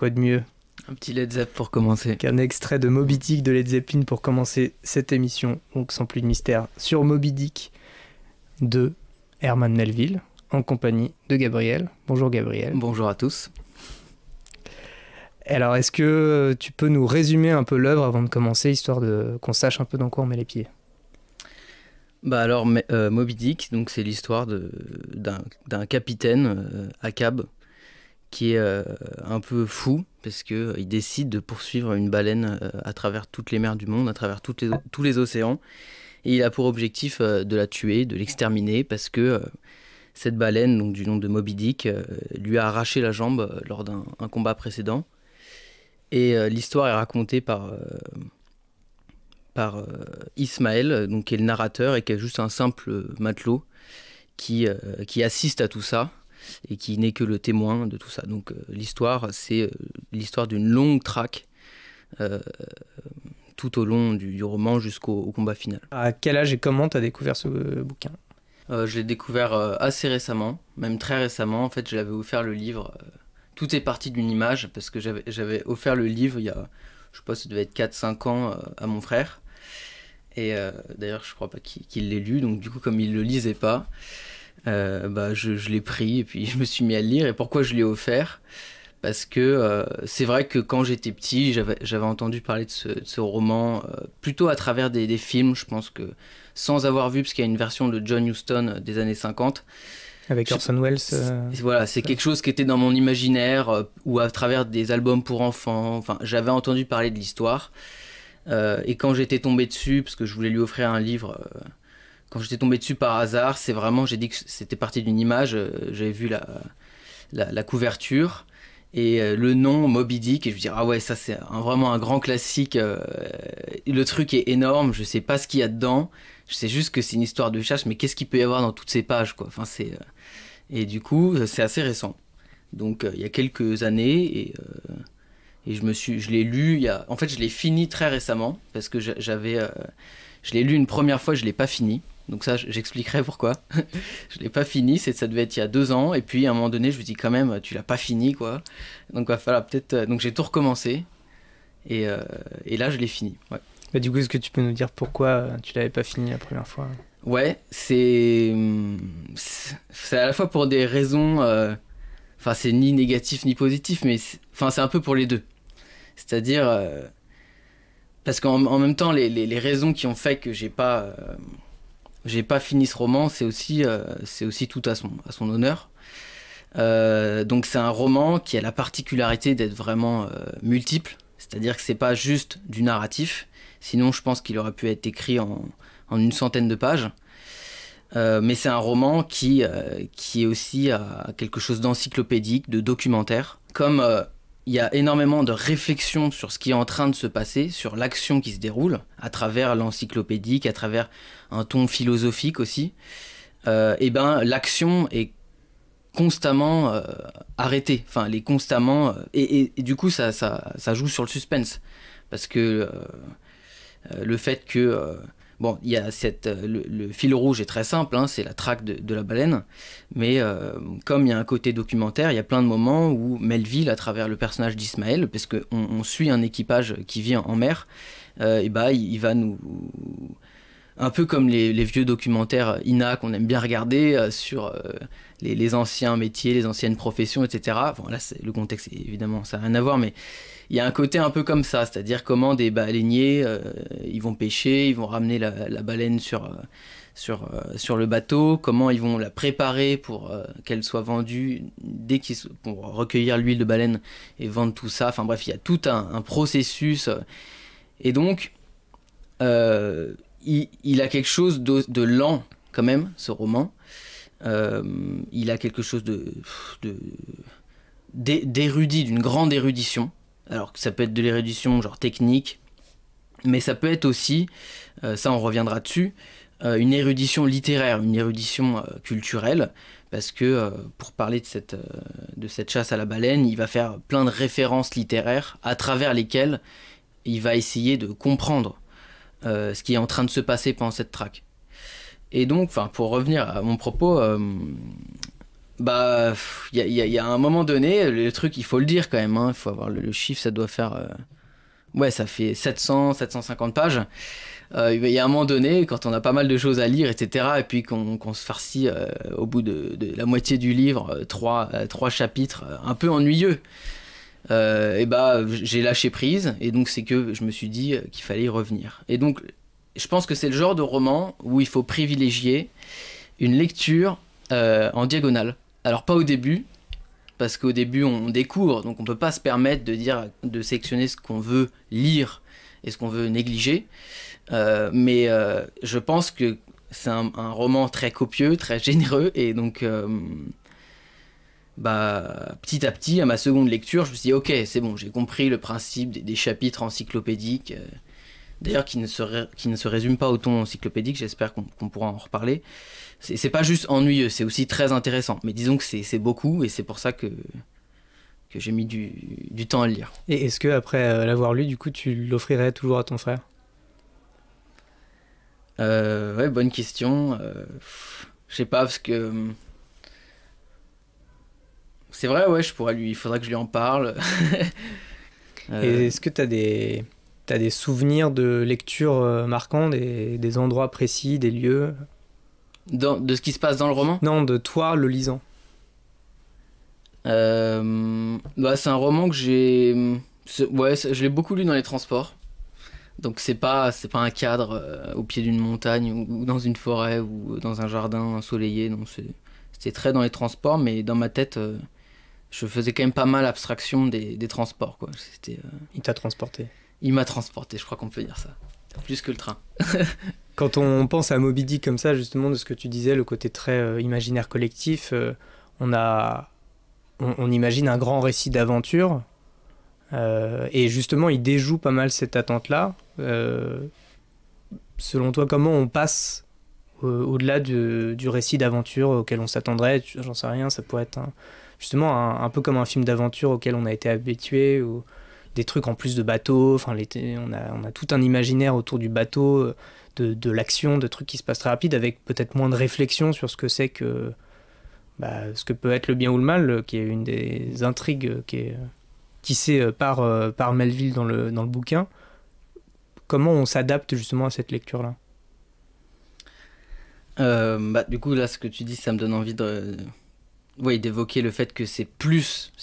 quoi de mieux Un petit Led Zepp pour commencer. qu'un extrait de Moby Dick de Led Zeppelin pour commencer cette émission, donc sans plus de mystère, sur Moby Dick de Herman Melville, en compagnie de Gabriel. Bonjour Gabriel. Bonjour à tous. Alors, est-ce que tu peux nous résumer un peu l'œuvre avant de commencer, histoire qu'on sache un peu dans quoi on met les pieds? Bah alors, Moby Dick, donc c'est l'histoire d'un capitaine à cab qui est un peu fou parce que il décide de poursuivre une baleine à travers toutes les mers du monde, à travers tous les océans, et il a pour objectif de la tuer, de l'exterminer, parce que cette baleine, donc du nom de Moby Dick, lui a arraché la jambe lors d'un combat précédent. Et l'histoire est racontée par Ismaël, donc, qui est le narrateur et qui est juste un simple matelot qui assiste à tout ça et qui n'est que le témoin de tout ça. Donc l'histoire, c'est l'histoire d'une longue traque tout au long du roman jusqu'au combat final. À quel âge et comment tu as découvert ce bouquin? Je l'ai découvert assez récemment, même très récemment. En fait, je l'avais offert le livre. Tout est parti d'une image, parce que j'avais offert le livre il y a, je sais pas, ça devait être 4-5 ans à mon frère. Et d'ailleurs, je crois pas qu'il l'ait lu, donc du coup, comme il le lisait pas, je l'ai pris et puis je me suis mis à le lire. Et pourquoi je l'ai offert? Parce que c'est vrai que quand j'étais petit, j'avais entendu parler de ce roman, plutôt à travers des films, je pense que sans avoir vu, parce qu'il y a une version de John Huston des années 50. Avec Orson Welles. Voilà, c'est quelque chose qui était dans mon imaginaire, ou à travers des albums pour enfants. Enfin, j'avais entendu parler de l'histoire. Et quand j'étais tombé dessus, parce que je voulais lui offrir un livre, quand j'étais tombé dessus par hasard, c'est vraiment, j'ai dit que c'était parti d'une image. J'avais vu la couverture et le nom Moby Dick, et je me dis ah ouais, ça c'est vraiment un grand classique. Le truc est énorme, je sais pas ce qu'il y a dedans. Je sais juste que c'est une histoire de chasse, mais qu'est-ce qu'il peut y avoir dans toutes ces pages, quoi. Enfin, et du coup, c'est assez récent. Donc, il y a quelques années, et je l'ai lu. En fait, je l'ai fini très récemment, parce que je l'ai lu une première fois, je l'ai pas fini. Donc ça, j'expliquerai pourquoi. Je l'ai pas fini, ça devait être il y a 2 ans, et puis à un moment donné, je me dis quand même, tu l'as pas fini, quoi. Donc, il va falloir peut-être. Donc, j'ai tout recommencé, et là, je l'ai fini. Ouais. Bah, du coup, est-ce que tu peux nous dire pourquoi tu l'avais pas fini la première fois? Ouais, c'est à la fois pour des raisons, enfin c'est ni négatif ni positif, mais c'est un peu pour les deux. C'est-à-dire, parce qu'en même temps, les raisons qui ont fait que j'ai pas fini ce roman, c'est aussi tout à son honneur. Donc c'est un roman qui a la particularité d'être vraiment multiple, c'est-à-dire que c'est pas juste du narratif. Sinon, je pense qu'il aurait pu être écrit en une centaine de pages. Mais c'est un roman qui est aussi quelque chose d'encyclopédique, de documentaire. Comme il y a énormément de réflexions sur ce qui est en train de se passer, sur l'action qui se déroule, à travers l'encyclopédique, à travers un ton philosophique aussi, et ben l'action est constamment arrêtée. Enfin, elle est constamment... et du coup, ça joue sur le suspense. Parce que... le fait que il y a le fil rouge est très simple, hein, c'est la traque de la baleine, mais comme il y a un côté documentaire, il y a plein de moments où Melville, à travers le personnage d'Ismaël, parce qu'on suit un équipage qui vit en mer, il va nous, un peu comme les vieux documentaires INA qu'on aime bien regarder sur les anciens métiers, les anciennes professions, etc. Bon, là, le contexte, évidemment, ça n'a rien à voir, mais il y a un côté un peu comme ça, c'est-à-dire comment des baleiniers, ils vont pêcher, ils vont ramener la baleine sur le bateau, comment ils vont la préparer pour qu'elle soit vendue pour recueillir l'huile de baleine et vendre tout ça. Enfin bref, il y a tout un processus. Et donc, il a quelque chose de lent quand même, ce roman. Il a quelque chose d'érudit, d'une grande érudition. Alors que ça peut être de l'érudition genre technique, mais ça peut être aussi, ça on reviendra dessus, une érudition littéraire, une érudition culturelle, parce que pour parler de cette chasse à la baleine, il va faire plein de références littéraires à travers lesquelles il va essayer de comprendre ce qui est en train de se passer pendant cette traque. Et donc, pour revenir à mon propos, Bah, il y a un moment donné, le truc, il faut le dire quand même, hein, il faut avoir le chiffre, ça doit faire... ouais, ça fait 750 pages. Il y a un moment donné, quand on a pas mal de choses à lire, etc., et puis qu'on se farcit au bout de la moitié du livre, trois chapitres un peu ennuyeux, et bah j'ai lâché prise, et donc c'est que je me suis dit qu'il fallait y revenir. Et donc, je pense que c'est le genre de roman où il faut privilégier une lecture en diagonale. Alors pas au début, parce qu'au début on découvre, donc on peut pas se permettre de sélectionner ce qu'on veut lire et ce qu'on veut négliger. Mais je pense que c'est un roman très copieux, très généreux, et donc bah, petit à petit, à ma seconde lecture, je me suis dit ok, c'est bon, j'ai compris le principe des chapitres encyclopédiques, d'ailleurs qui ne se résument pas au ton encyclopédique, j'espère qu'on pourra en reparler. C'est pas juste ennuyeux, c'est aussi très intéressant, mais disons que c'est beaucoup, et c'est pour ça que j'ai mis du temps à le lire. Et est-ce que après l'avoir lu, du coup, tu l'offrirais toujours à ton frère? Ouais, bonne question. Je sais pas, parce que c'est vrai, ouais, il faudrait que je lui en parle. Et est-ce que t'as des souvenirs de lecture marquants, des endroits précis, des lieux? De ce qui se passe dans le roman? Non, de toi le lisant. Bah, c'est un roman que ouais, je l'ai beaucoup lu dans les transports. Donc c'est pas un cadre au pied d'une montagne ou dans une forêt ou dans un jardin ensoleillé. Non, c'était très dans les transports, mais dans ma tête, je faisais quand même pas mal abstraction des transports, quoi. Il t'a transporté. Il m'a transporté, je crois qu'on peut dire ça. Plus que le train. Quand on pense à Moby Dick comme ça, justement, de ce que tu disais, le côté très imaginaire collectif, on imagine un grand récit d'aventure. Et justement, il déjoue pas mal cette attente-là. Selon toi, comment on passe au-delà du récit d'aventure auquel on s'attendrait? J'en sais rien, ça pourrait être justement un peu comme un film d'aventure auquel on a été habitué, ou des trucs en plus de bateaux. Enfin, on a tout un imaginaire autour du bateau, de l'action, de trucs qui se passent très rapides, avec peut-être moins de réflexion sur ce que c'est que ce que peut être le bien ou le mal, qui est une des intrigues qui est tissée par Melville dans le bouquin. Comment on s'adapte justement à cette lecture-là? Du coup, là, ce que tu dis, ça me donne envie d'évoquer le fait que c'est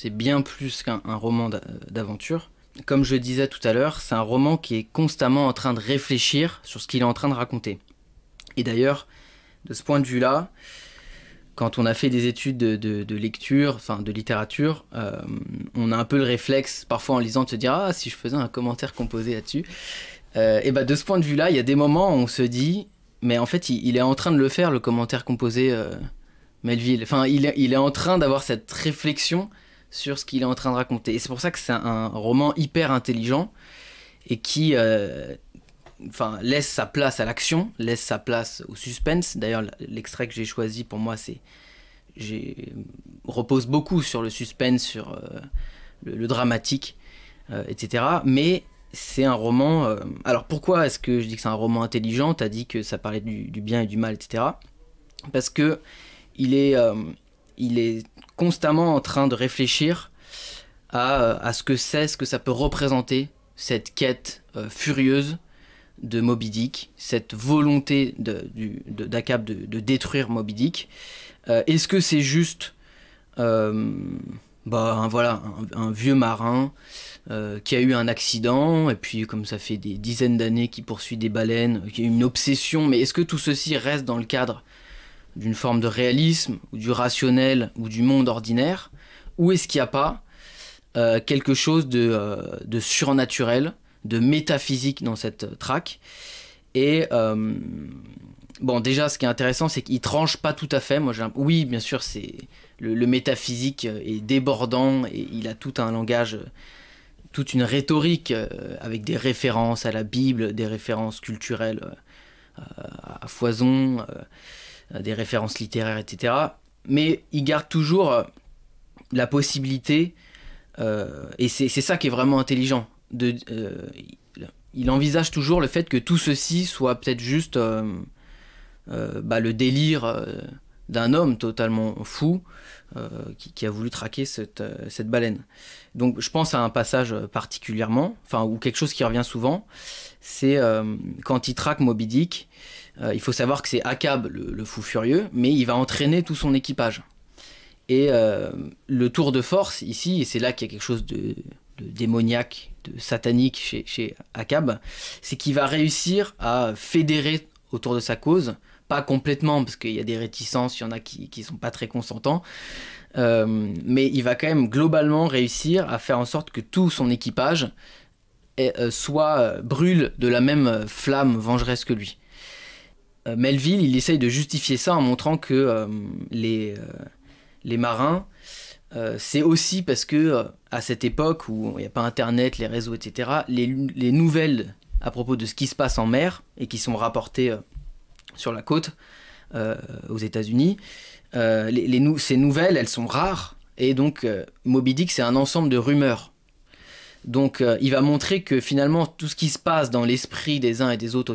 bien plus qu'un roman d'aventure. Comme je disais tout à l'heure, c'est un roman qui est constamment en train de réfléchir sur ce qu'il est en train de raconter. Et d'ailleurs, de ce point de vue-là, quand on a fait des études de lecture, enfin de littérature, on a un peu le réflexe, parfois en lisant, de se dire « Ah, si je faisais un commentaire composé là-dessus ». Et de ce point de vue-là, il y a des moments où on se dit « Mais en fait, il est en train de le faire, le commentaire composé Melville ». Enfin, il est en train d'avoir cette réflexion sur ce qu'il est en train de raconter. Et c'est pour ça que c'est un roman hyper intelligent et qui laisse sa place à l'action, laisse sa place au suspense. D'ailleurs, l'extrait que j'ai choisi pour moi, repose beaucoup sur le suspense, sur le dramatique, etc. Mais c'est un roman... alors pourquoi est-ce que je dis que c'est un roman intelligent? T'as dit que ça parlait du bien et du mal, etc. Parce que il est constamment en train de réfléchir à ce que ça peut représenter, cette quête furieuse de Moby Dick, cette volonté d'Ahab de détruire Moby Dick. Est-ce que c'est juste un vieux marin qui a eu un accident, et puis comme ça fait des dizaines d'années qu'il poursuit des baleines, qui a une obsession, mais est-ce que tout ceci reste dans le cadre d'une forme de réalisme, ou du rationnel, ou du monde ordinaire, ou est-ce qu'il n'y a pas quelque chose de surnaturel, de métaphysique dans cette traque? Et déjà, ce qui est intéressant, c'est qu'il tranche pas tout à fait. Oui, bien sûr, c'est le métaphysique est débordant, et il a tout un langage, toute une rhétorique avec des références à la Bible, des références culturelles à foison, des références littéraires, etc. Mais il garde toujours la possibilité, et c'est ça qui est vraiment intelligent, il envisage toujours le fait que tout ceci soit peut-être juste le délire d'un homme totalement fou qui a voulu traquer cette baleine. Donc je pense à un passage particulièrement, ou quelque chose qui revient souvent, c'est quand il traque Moby Dick. Il faut savoir que c'est Akab, le fou furieux, mais il va entraîner tout son équipage. Et le tour de force ici, et c'est là qu'il y a quelque chose de démoniaque, de satanique chez Akab, c'est qu'il va réussir à fédérer autour de sa cause, pas complètement, parce qu'il y a des réticences, il y en a qui sont pas très consentants, mais il va quand même globalement réussir à faire en sorte que tout son équipage brûle de la même flamme vengeresse que lui. Melville, il essaye de justifier ça en montrant que les marins, c'est aussi parce que à cette époque où il n'y a pas internet, les réseaux, etc., les nouvelles à propos de ce qui se passe en mer et qui sont rapportées sur la côte aux États-Unis, ces nouvelles, elles sont rares, et donc Moby Dick, c'est un ensemble de rumeurs. Donc il va montrer que finalement tout ce qui se passe dans l'esprit des uns et des autres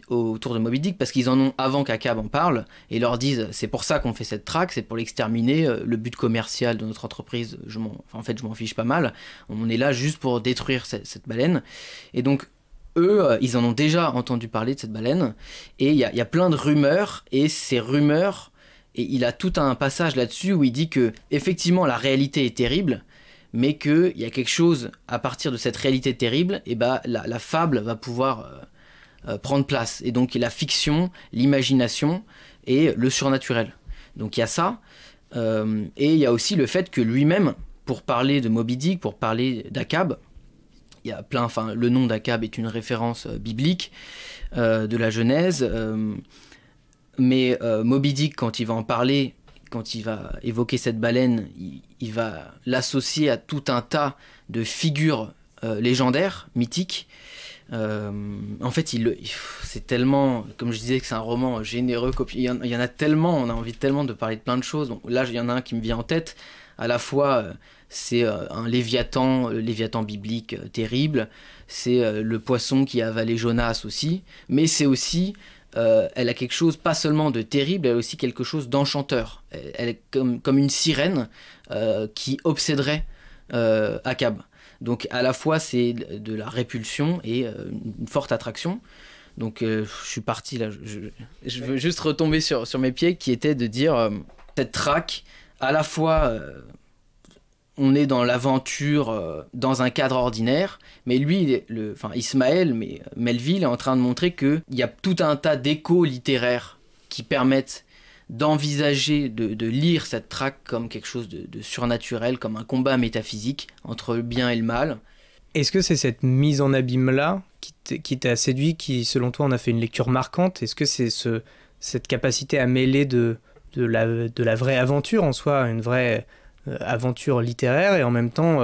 autour de Moby Dick, parce qu'ils en ont avant qu'Akab en parle, et leur disent c'est pour ça qu'on fait cette traque, c'est pour l'exterminer, le but commercial de notre entreprise, je m'en fiche pas mal, on est là juste pour détruire cette baleine. Et donc eux, ils en ont déjà entendu parler de cette baleine, et il y a plein de rumeurs, et ces rumeurs, et il a tout un passage là-dessus où il dit que effectivement la réalité est terrible, mais qu'il y a quelque chose, à partir de cette réalité terrible, et la fable va pouvoir prendre place. Et donc la fiction, l'imagination et le surnaturel. Donc il y a ça, et il y a aussi le fait que lui-même, pour parler de Moby Dick, pour parler d'Akab, il y a le nom d'Akab est une référence biblique de la Genèse, mais Moby Dick, quand il va en parler, quand il va évoquer cette baleine, il va l'associer à tout un tas de figures légendaires, mythiques. En fait, c'est tellement, comme je disais, que c'est un roman généreux. Il y en a tellement, on a envie tellement de parler de plein de choses. Donc là, il y en a un qui me vient en tête. À la fois, c'est un léviathan, le léviathan biblique terrible. C'est le poisson qui a avalé Jonas aussi. Mais c'est aussi... elle a quelque chose pas seulement de terrible, elle a aussi quelque chose d'enchanteur. Elle est comme une sirène qui obséderait Akab. Donc à la fois c'est de la répulsion et une forte attraction. Donc je suis parti là, je veux juste retomber sur mes pieds, qui était de dire cette traque, à la fois on est dans l'aventure dans un cadre ordinaire, mais lui, Ismaël, mais Melville est en train de montrer qu'il y a tout un tas d'échos littéraires qui permettent d'envisager, de lire cette traque comme quelque chose de surnaturel, comme un combat métaphysique entre le bien et le mal. Est-ce que c'est cette mise en abîme-là qui t'a séduit, qui selon toi en a fait une lecture marquante? Est-ce que c'est cette capacité à mêler de la vraie aventure en soi, une vraie aventure littéraire, et en même temps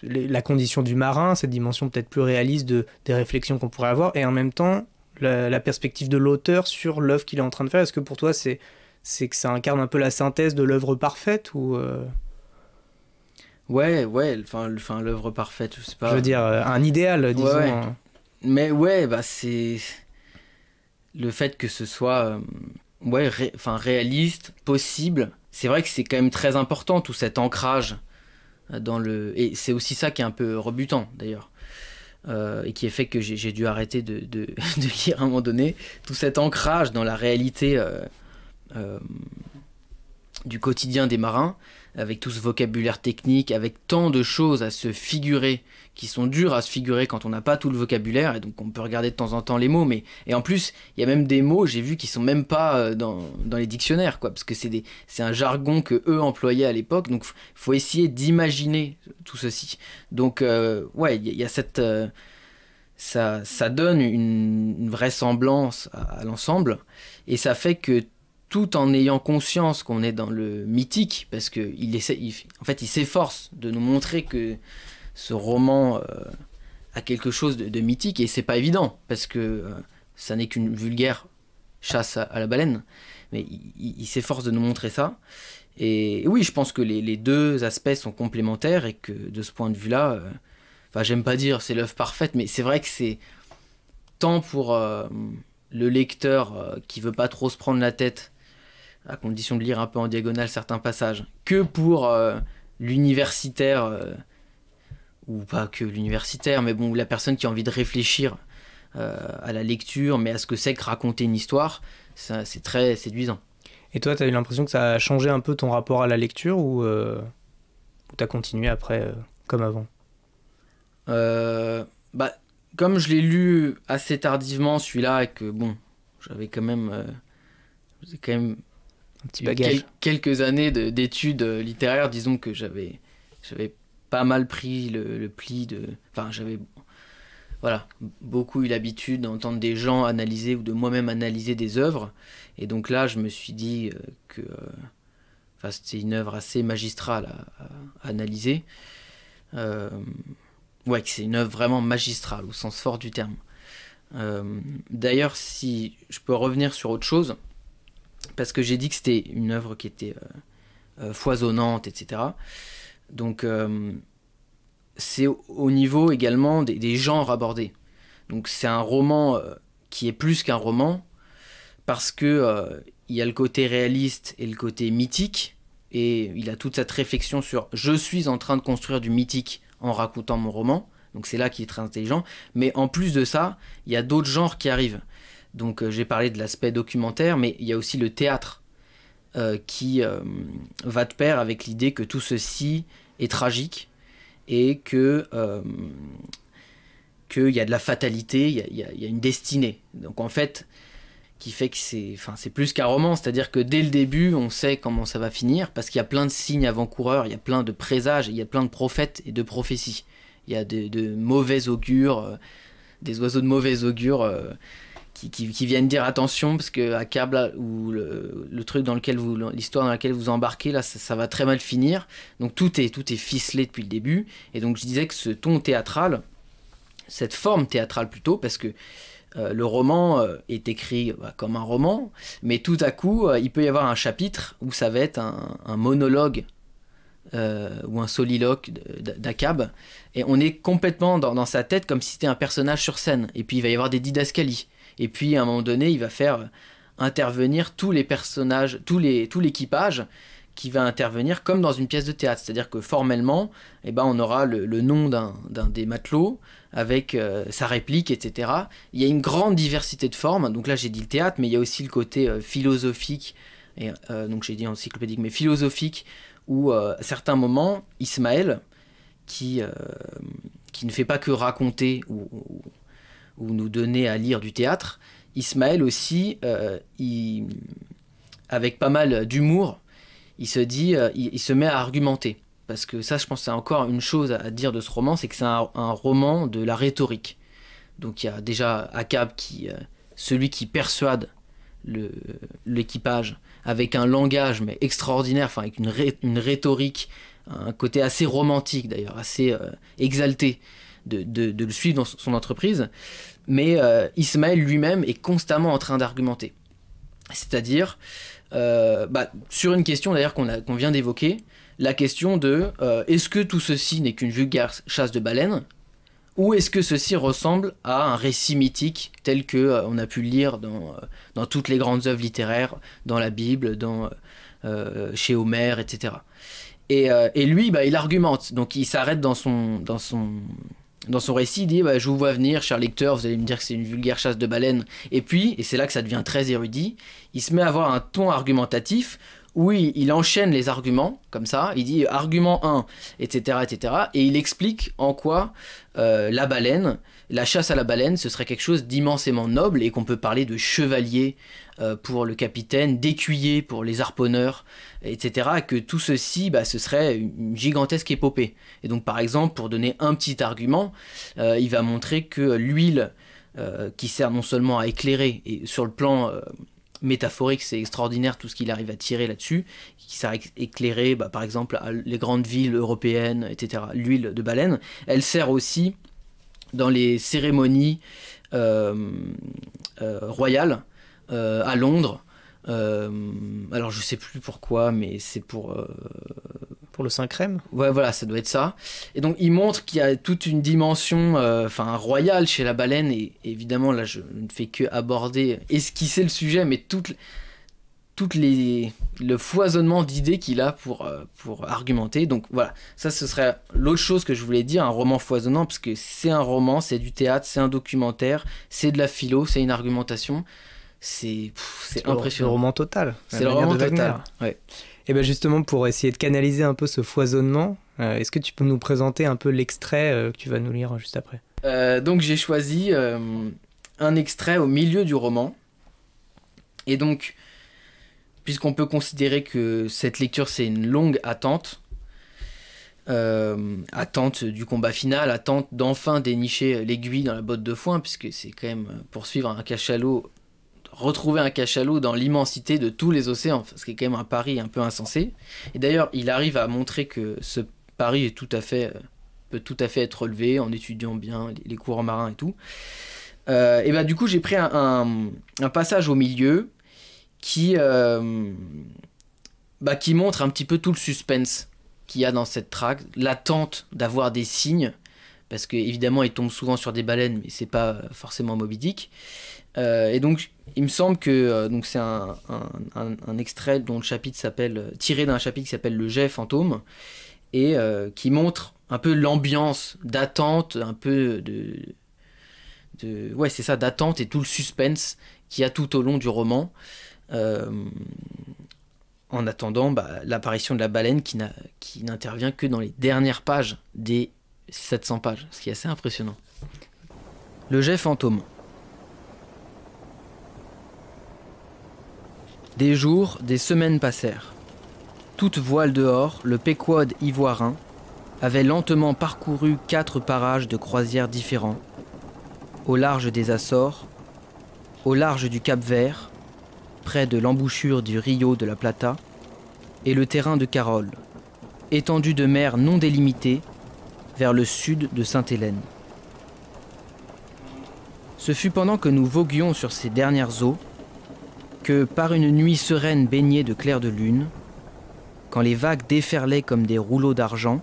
la condition du marin, cette dimension peut-être plus réaliste des réflexions qu'on pourrait avoir, et en même temps la perspective de l'auteur sur l'œuvre qu'il est en train de faire? Est-ce que pour toi c'est que ça incarne un peu la synthèse de l'œuvre parfaite, ou Ouais, l'œuvre parfaite, je sais pas. Je veux dire, un idéal, disons. Ouais. Mais ouais, c'est le fait que ce soit réaliste, possible. C'est vrai que c'est quand même très important, tout cet ancrage et c'est aussi ça qui est un peu rebutant d'ailleurs, et qui a fait que j'ai dû arrêter de lire à un moment donné, tout cet ancrage dans la réalité du quotidien des marins, avec tout ce vocabulaire technique, avec tant de choses à se figurer, qui sont dures à se figurer quand on n'a pas tout le vocabulaire, et donc on peut regarder de temps en temps les mots, et en plus, il y a même des mots, j'ai vu, qui sont même pas dans les dictionnaires, quoi, parce que c'est un jargon que eux employaient à l'époque, donc faut essayer d'imaginer tout ceci. Donc, il y a cette... ça donne une vraisemblance à l'ensemble, et ça fait que tout en ayant conscience qu'on est dans le mythique, parce qu'il s'efforce de nous montrer que ce roman a quelque chose de mythique, et c'est pas évident, parce que ça n'est qu'une vulgaire chasse à la baleine, mais il s'efforce de nous montrer ça. Et oui, je pense que les deux aspects sont complémentaires, et que de ce point de vue-là, j'aime pas dire c'est l'œuvre parfaite, mais c'est vrai que c'est tant pour le lecteur qui veut pas trop se prendre la tête, à condition de lire un peu en diagonale certains passages, que pour l'universitaire, ou pas que l'universitaire, mais bon, la personne qui a envie de réfléchir à la lecture, mais à ce que c'est que raconter une histoire, c'est très séduisant. Et toi, t'as eu l'impression que ça a changé un peu ton rapport à la lecture ou t'as continué après comme avant? Bah, comme je l'ai lu assez tardivement celui-là et que bon, j'avais quand même Un petit bagage. quelques années d'études littéraires, disons que j'avais pas mal pris le pli de... Enfin, j'avais voilà, beaucoup eu l'habitude d'entendre des gens analyser ou de moi-même analyser des œuvres. Et donc là, je me suis dit que enfin, c'était une œuvre assez magistrale à analyser. Ouais, que c'est une œuvre vraiment magistrale, au sens fort du terme. D'ailleurs, si je peux revenir sur autre chose, parce que j'ai dit que c'était une œuvre qui était foisonnante, etc. Donc, c'est au niveau également des genres abordés. Donc, c'est un roman qui est plus qu'un roman, parce que il y a le côté réaliste et le côté mythique, et il a toute cette réflexion sur « je suis en train de construire du mythique en racontant mon roman », donc c'est là qu'il est très intelligent, mais en plus de ça, il y a d'autres genres qui arrivent. Donc j'ai parlé de l'aspect documentaire, mais il y a aussi le théâtre qui va de pair avec l'idée que tout ceci est tragique et que qu'il y a de la fatalité, il y a une destinée. Donc en fait, qui fait que c'est plus qu'un roman, c'est-à-dire que dès le début, on sait comment ça va finir, parce qu'il y a plein de signes avant-coureurs, il y a plein de présages, il y a plein de prophètes et de prophéties. Il y a de mauvais augures, des oiseaux de mauvais augure qui viennent dire attention, parce que Akab, là, ou le truc dans lequel l'histoire dans laquelle vous embarquez, là, ça va très mal finir. Donc tout est ficelé depuis le début. Et donc je disais que ce ton théâtral, cette forme théâtrale plutôt, parce que le roman est écrit comme un roman, mais tout à coup, il peut y avoir un chapitre où ça va être un monologue ou un soliloque d'Akab, et on est complètement dans sa tête comme si c'était un personnage sur scène, et puis il va y avoir des didascalies, et puis à un moment donné il va faire intervenir tous les personnages, tout l'équipage qui va intervenir comme dans une pièce de théâtre, c'est-à-dire que formellement on aura le nom d'un des matelots avec sa réplique, etc. Il y a une grande diversité de formes, donc là j'ai dit le théâtre, mais il y a aussi le côté philosophique, et, donc j'ai dit encyclopédique, mais philosophique, où à certains moments, Ismaël, qui ne fait pas que raconter ou nous donner à lire du théâtre, Ismaël aussi, avec pas mal d'humour, il se met à argumenter. Parce que ça, je pense que c'est encore une chose à dire de ce roman, c'est que c'est un roman de la rhétorique. Donc il y a déjà Akab, celui qui persuade l'équipage, avec un langage mais extraordinaire, enfin avec une rhétorique, un côté assez romantique d'ailleurs, assez exalté de le suivre dans son entreprise. Mais Ismaël lui-même est constamment en train d'argumenter. C'est-à-dire, sur une question d'ailleurs qu'on vient d'évoquer, la question de est-ce que tout ceci n'est qu'une vulgaire chasse de baleines, ou est-ce que ceci ressemble à un récit mythique tel que on a pu le lire dans toutes les grandes œuvres littéraires, dans la Bible, chez Homère, etc. Et lui, il argumente. Donc il s'arrête dans son récit, il dit je vous vois venir, cher lecteur, vous allez me dire que c'est une vulgaire chasse de baleines. Et puis, et c'est là que ça devient très érudit, il se met à avoir un ton argumentatif où il enchaîne les arguments, comme ça, il dit argument 1, etc., etc., et il explique en quoi la baleine, la chasse à la baleine, ce serait quelque chose d'immensément noble, et qu'on peut parler de chevalier pour le capitaine, d'écuyer pour les harponneurs, etc., et que tout ceci, ce serait une gigantesque épopée. Et donc, par exemple, pour donner un petit argument, il va montrer que l'huile qui sert non seulement à éclairer, et sur le plan métaphorique, c'est extraordinaire tout ce qu'il arrive à tirer là-dessus, qui sert à éclairer par exemple les grandes villes européennes, etc. L'huile de baleine, elle sert aussi dans les cérémonies royales à Londres. Alors je sais plus pourquoi, mais c'est pour Pour le Saint-Crème. Ouais, voilà, ça doit être ça. Et donc, il montre qu'il y a toute une dimension royale chez la baleine. Et évidemment, là, je ne fais que aborder, esquisser le sujet, mais le foisonnement d'idées qu'il a pour argumenter. Donc voilà, ça ce serait l'autre chose que je voulais dire, un roman foisonnant, parce que c'est un roman, c'est du théâtre, c'est un documentaire, c'est de la philo, c'est une argumentation. C'est impressionnant. Le roman total. C'est le roman total. Ouais. Et bien justement, pour essayer de canaliser un peu ce foisonnement, est-ce que tu peux nous présenter un peu l'extrait que tu vas nous lire juste après ? Donc j'ai choisi un extrait au milieu du roman. Et donc, puisqu'on peut considérer que cette lecture c'est une longue attente, attente du combat final, attente d'enfin dénicher l'aiguille dans la botte de foin, puisque c'est quand même poursuivre un cachalot, retrouver un cachalot dans l'immensité de tous les océans, ce qui est quand même un pari un peu insensé. Et d'ailleurs, il arrive à montrer que ce pari est peut tout à fait être relevé en étudiant bien les courants marins et tout. Et bah, du coup, j'ai pris un passage au milieu qui montre un petit peu tout le suspense qu'il y a dans cette traque, l'attente d'avoir des signes, parce qu'évidemment, il tombe souvent sur des baleines, mais c'est pas forcément Moby Dick. Et donc, il me semble que donc c'est un extrait dont le chapitre s'appelle, tiré d'un chapitre qui s'appelle Le jet fantôme, et qui montre un peu l'ambiance d'attente, un peu ouais, c'est ça, d'attente et tout le suspense qu'il y a tout au long du roman, en attendant l'apparition de la baleine qui n'intervient que dans les dernières pages des 700 pages, ce qui est assez impressionnant. Le jet fantôme. Des jours, des semaines passèrent. Toute voile dehors, le Pequod ivoirin avait lentement parcouru 4 parages de croisière différents, au large des Açores, au large du Cap-Vert, près de l'embouchure du Rio de la Plata, et le terrain de Carole, étendue de mer non délimitée, vers le sud de Sainte-Hélène. Ce fut pendant que nous voguions sur ces dernières eaux que, par une nuit sereine baignée de clair de lune, quand les vagues déferlaient comme des rouleaux d'argent,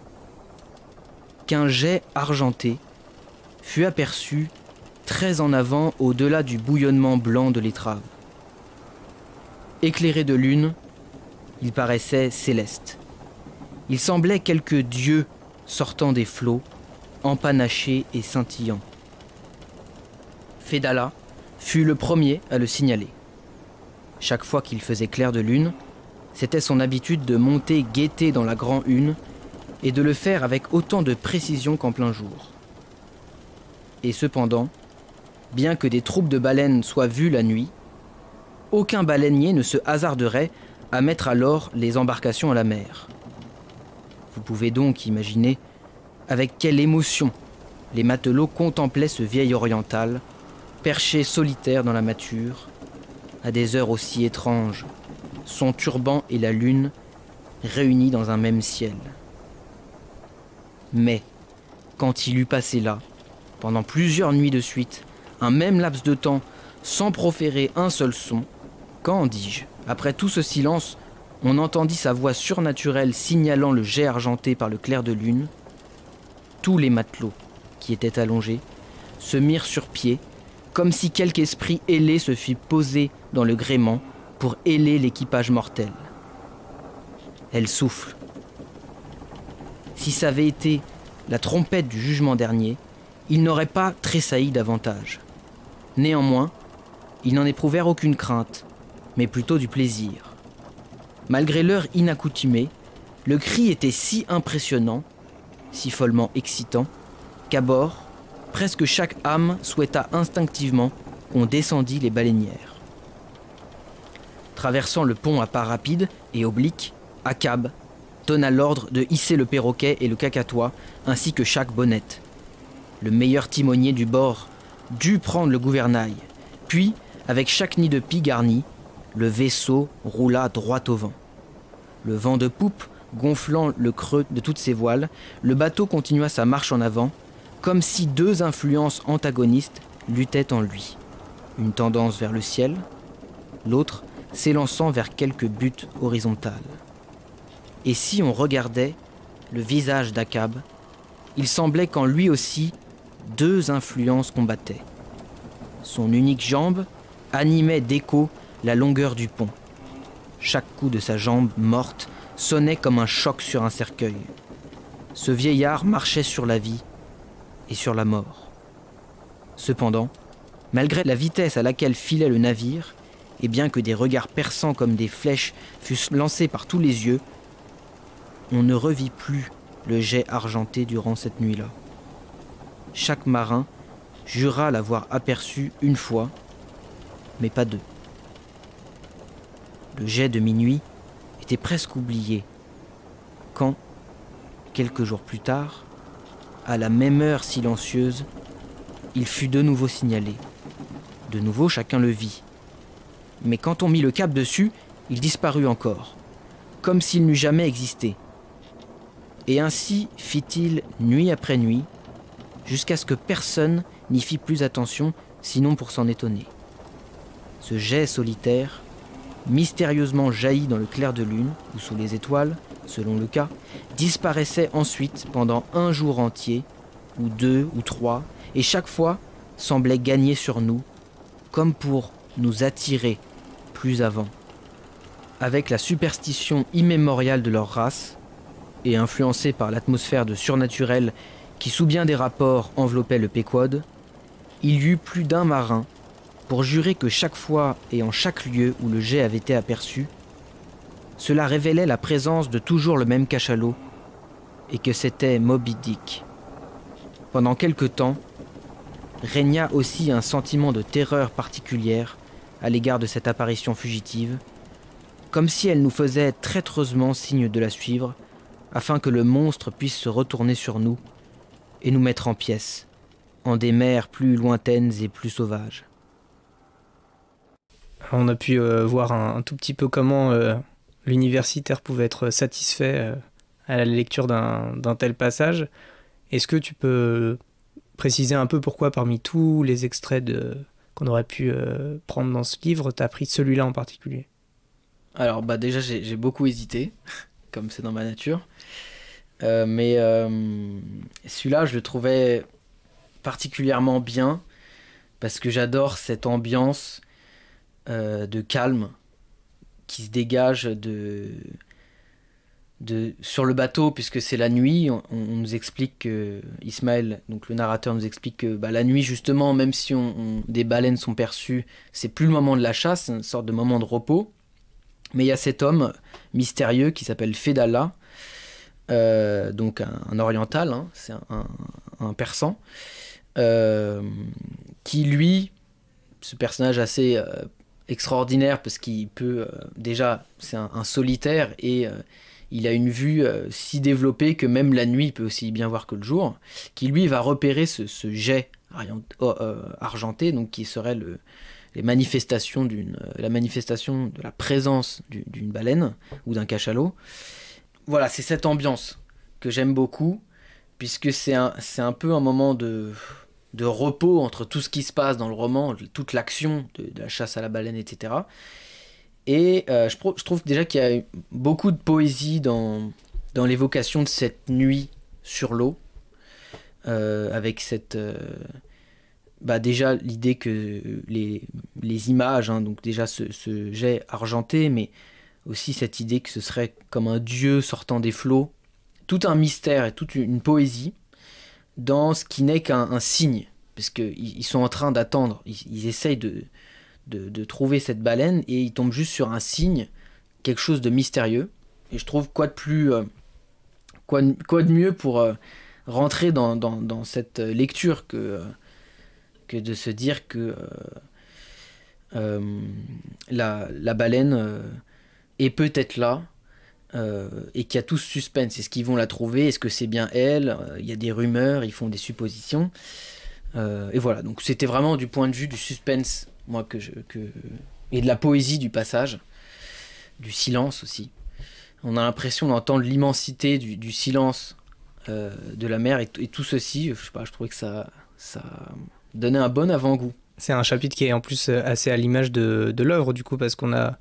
qu'un jet argenté fut aperçu très en avant au-delà du bouillonnement blanc de l'étrave. Éclairé de lune, il paraissait céleste. Il semblait quelque dieu sortant des flots, empanaché et scintillant. Fedala fut le premier à le signaler. Chaque fois qu'il faisait clair de lune, c'était son habitude de monter guetter dans la grand-hune et de le faire avec autant de précision qu'en plein jour. Et cependant, bien que des troupes de baleines soient vues la nuit, aucun baleinier ne se hasarderait à mettre alors les embarcations à la mer. Vous pouvez donc imaginer avec quelle émotion les matelots contemplaient ce vieil oriental, perché solitaire dans la mâture, à des heures aussi étranges, son turban et la lune réunis dans un même ciel. Mais, quand il eut passé là, pendant plusieurs nuits de suite, un même laps de temps, sans proférer un seul son, quand, dis-je, après tout ce silence, on entendit sa voix surnaturelle signalant le jet argenté par le clair de lune, tous les matelots, qui étaient allongés, se mirent sur pied, comme si quelque esprit ailé se fût posé dans le gréement pour héler l'équipage mortel. Elle souffle. Si ça avait été la trompette du jugement dernier, ils n'auraient pas tressailli davantage. Néanmoins, ils n'en éprouvèrent aucune crainte, mais plutôt du plaisir. Malgré l'heure inaccoutumée, le cri était si impressionnant, si follement excitant, qu'à bord, presque chaque âme souhaita instinctivement qu'on descendît les baleinières. Traversant le pont à pas rapides et obliques, Achab donna l'ordre de hisser le perroquet et le cacatois, ainsi que chaque bonnette. Le meilleur timonier du bord dut prendre le gouvernail, puis, avec chaque nid de pie garni, le vaisseau roula droit au vent. Le vent de poupe gonflant le creux de toutes ses voiles, le bateau continua sa marche en avant, comme si deux influences antagonistes luttaient en lui. Une tendance vers le ciel, l'autre s'élançant vers quelque but horizontal. Et si on regardait le visage d'Akab, il semblait qu'en lui aussi, deux influences combattaient. Son unique jambe animait d'écho la longueur du pont. Chaque coup de sa jambe morte sonnait comme un choc sur un cercueil. Ce vieillard marchait sur la vie et sur la mort. Cependant, malgré la vitesse à laquelle filait le navire, et bien que des regards perçants comme des flèches fussent lancés par tous les yeux, on ne revit plus le jet argenté durant cette nuit-là. Chaque marin jura l'avoir aperçu une fois, mais pas deux. Le jet de minuit était presque oublié, quand, quelques jours plus tard, à la même heure silencieuse, il fut de nouveau signalé. De nouveau, chacun le vit. Mais quand on mit le cap dessus, il disparut encore, comme s'il n'eût jamais existé. Et ainsi fit-il nuit après nuit, jusqu'à ce que personne n'y fit plus attention, sinon pour s'en étonner. Ce jet solitaire, mystérieusement jailli dans le clair de lune, ou sous les étoiles, selon le cas, disparaissait ensuite pendant un jour entier, ou deux, ou trois, et chaque fois semblait gagner sur nous, comme pour nous attirer plus avant. Avec la superstition immémoriale de leur race, et influencée par l'atmosphère de surnaturel qui sous bien des rapports enveloppait le Pequod, il y eut plus d'un marin pour jurer que chaque fois et en chaque lieu où le jet avait été aperçu, cela révélait la présence de toujours le même cachalot et que c'était Moby Dick. Pendant quelque temps, régna aussi un sentiment de terreur particulière à l'égard de cette apparition fugitive, comme si elle nous faisait traîtreusement signe de la suivre, afin que le monstre puisse se retourner sur nous et nous mettre en pièces, en des mers plus lointaines et plus sauvages. On a pu voir un tout petit peu comment l'universitaire pouvait être satisfait à la lecture d'un tel passage. Est-ce que tu peux préciser un peu pourquoi, parmi tous les extraits qu'on aurait pu prendre dans ce livre, tu as pris celui-là en particulier? Alors déjà j'ai beaucoup hésité, comme c'est dans ma nature. Mais celui-là, je le trouvais particulièrement bien parce que j'adore cette ambiance de calme qui se dégage sur le bateau, puisque c'est la nuit. On nous explique que Ismaël, donc le narrateur, nous explique que la nuit, justement, même si des baleines sont perçues, c'est plus le moment de la chasse, une sorte de moment de repos. Mais il y a cet homme mystérieux qui s'appelle Fedallah, donc un oriental, hein, c'est un persan, qui lui, ce personnage assez extraordinaire parce qu'il peut, déjà c'est un solitaire et il a une vue si développée que même la nuit il peut aussi bien voir que le jour, qui lui va repérer ce jet argenté, donc qui serait la manifestation de la présence d'une baleine ou d'un cachalot. Voilà, c'est cette ambiance que j'aime beaucoup, puisque c'est un peu un moment de repos entre tout ce qui se passe dans le roman, toute l'action de la chasse à la baleine, etc. Et je trouve déjà qu'il y a beaucoup de poésie dans l'évocation de cette nuit sur l'eau, avec cette... déjà l'idée que les images, hein, donc déjà ce jet argenté, mais aussi cette idée que ce serait comme un dieu sortant des flots, tout un mystère et toute une poésie dans ce qui n'est qu'un signe, parce qu'ils sont en train d'attendre, ils essayent de trouver cette baleine et ils tombent juste sur un signe, quelque chose de mystérieux. Et je trouve quoi de mieux pour rentrer dans cette lecture que de se dire que la baleine est peut-être là, et qu'il y a tout ce suspense. Est-ce qu'ils vont la trouver? Est-ce que c'est bien elle? Il y a des rumeurs, ils font des suppositions. Et voilà, donc c'était vraiment du point de vue du suspense, moi, et de la poésie du passage, du silence aussi. On a l'impression d'entendre l'immensité du silence de la mer, et tout ceci, je sais pas, je trouvais que ça donnait un bon avant-goût. C'est un chapitre qui est en plus assez à l'image de l'œuvre, du coup, parce qu'on a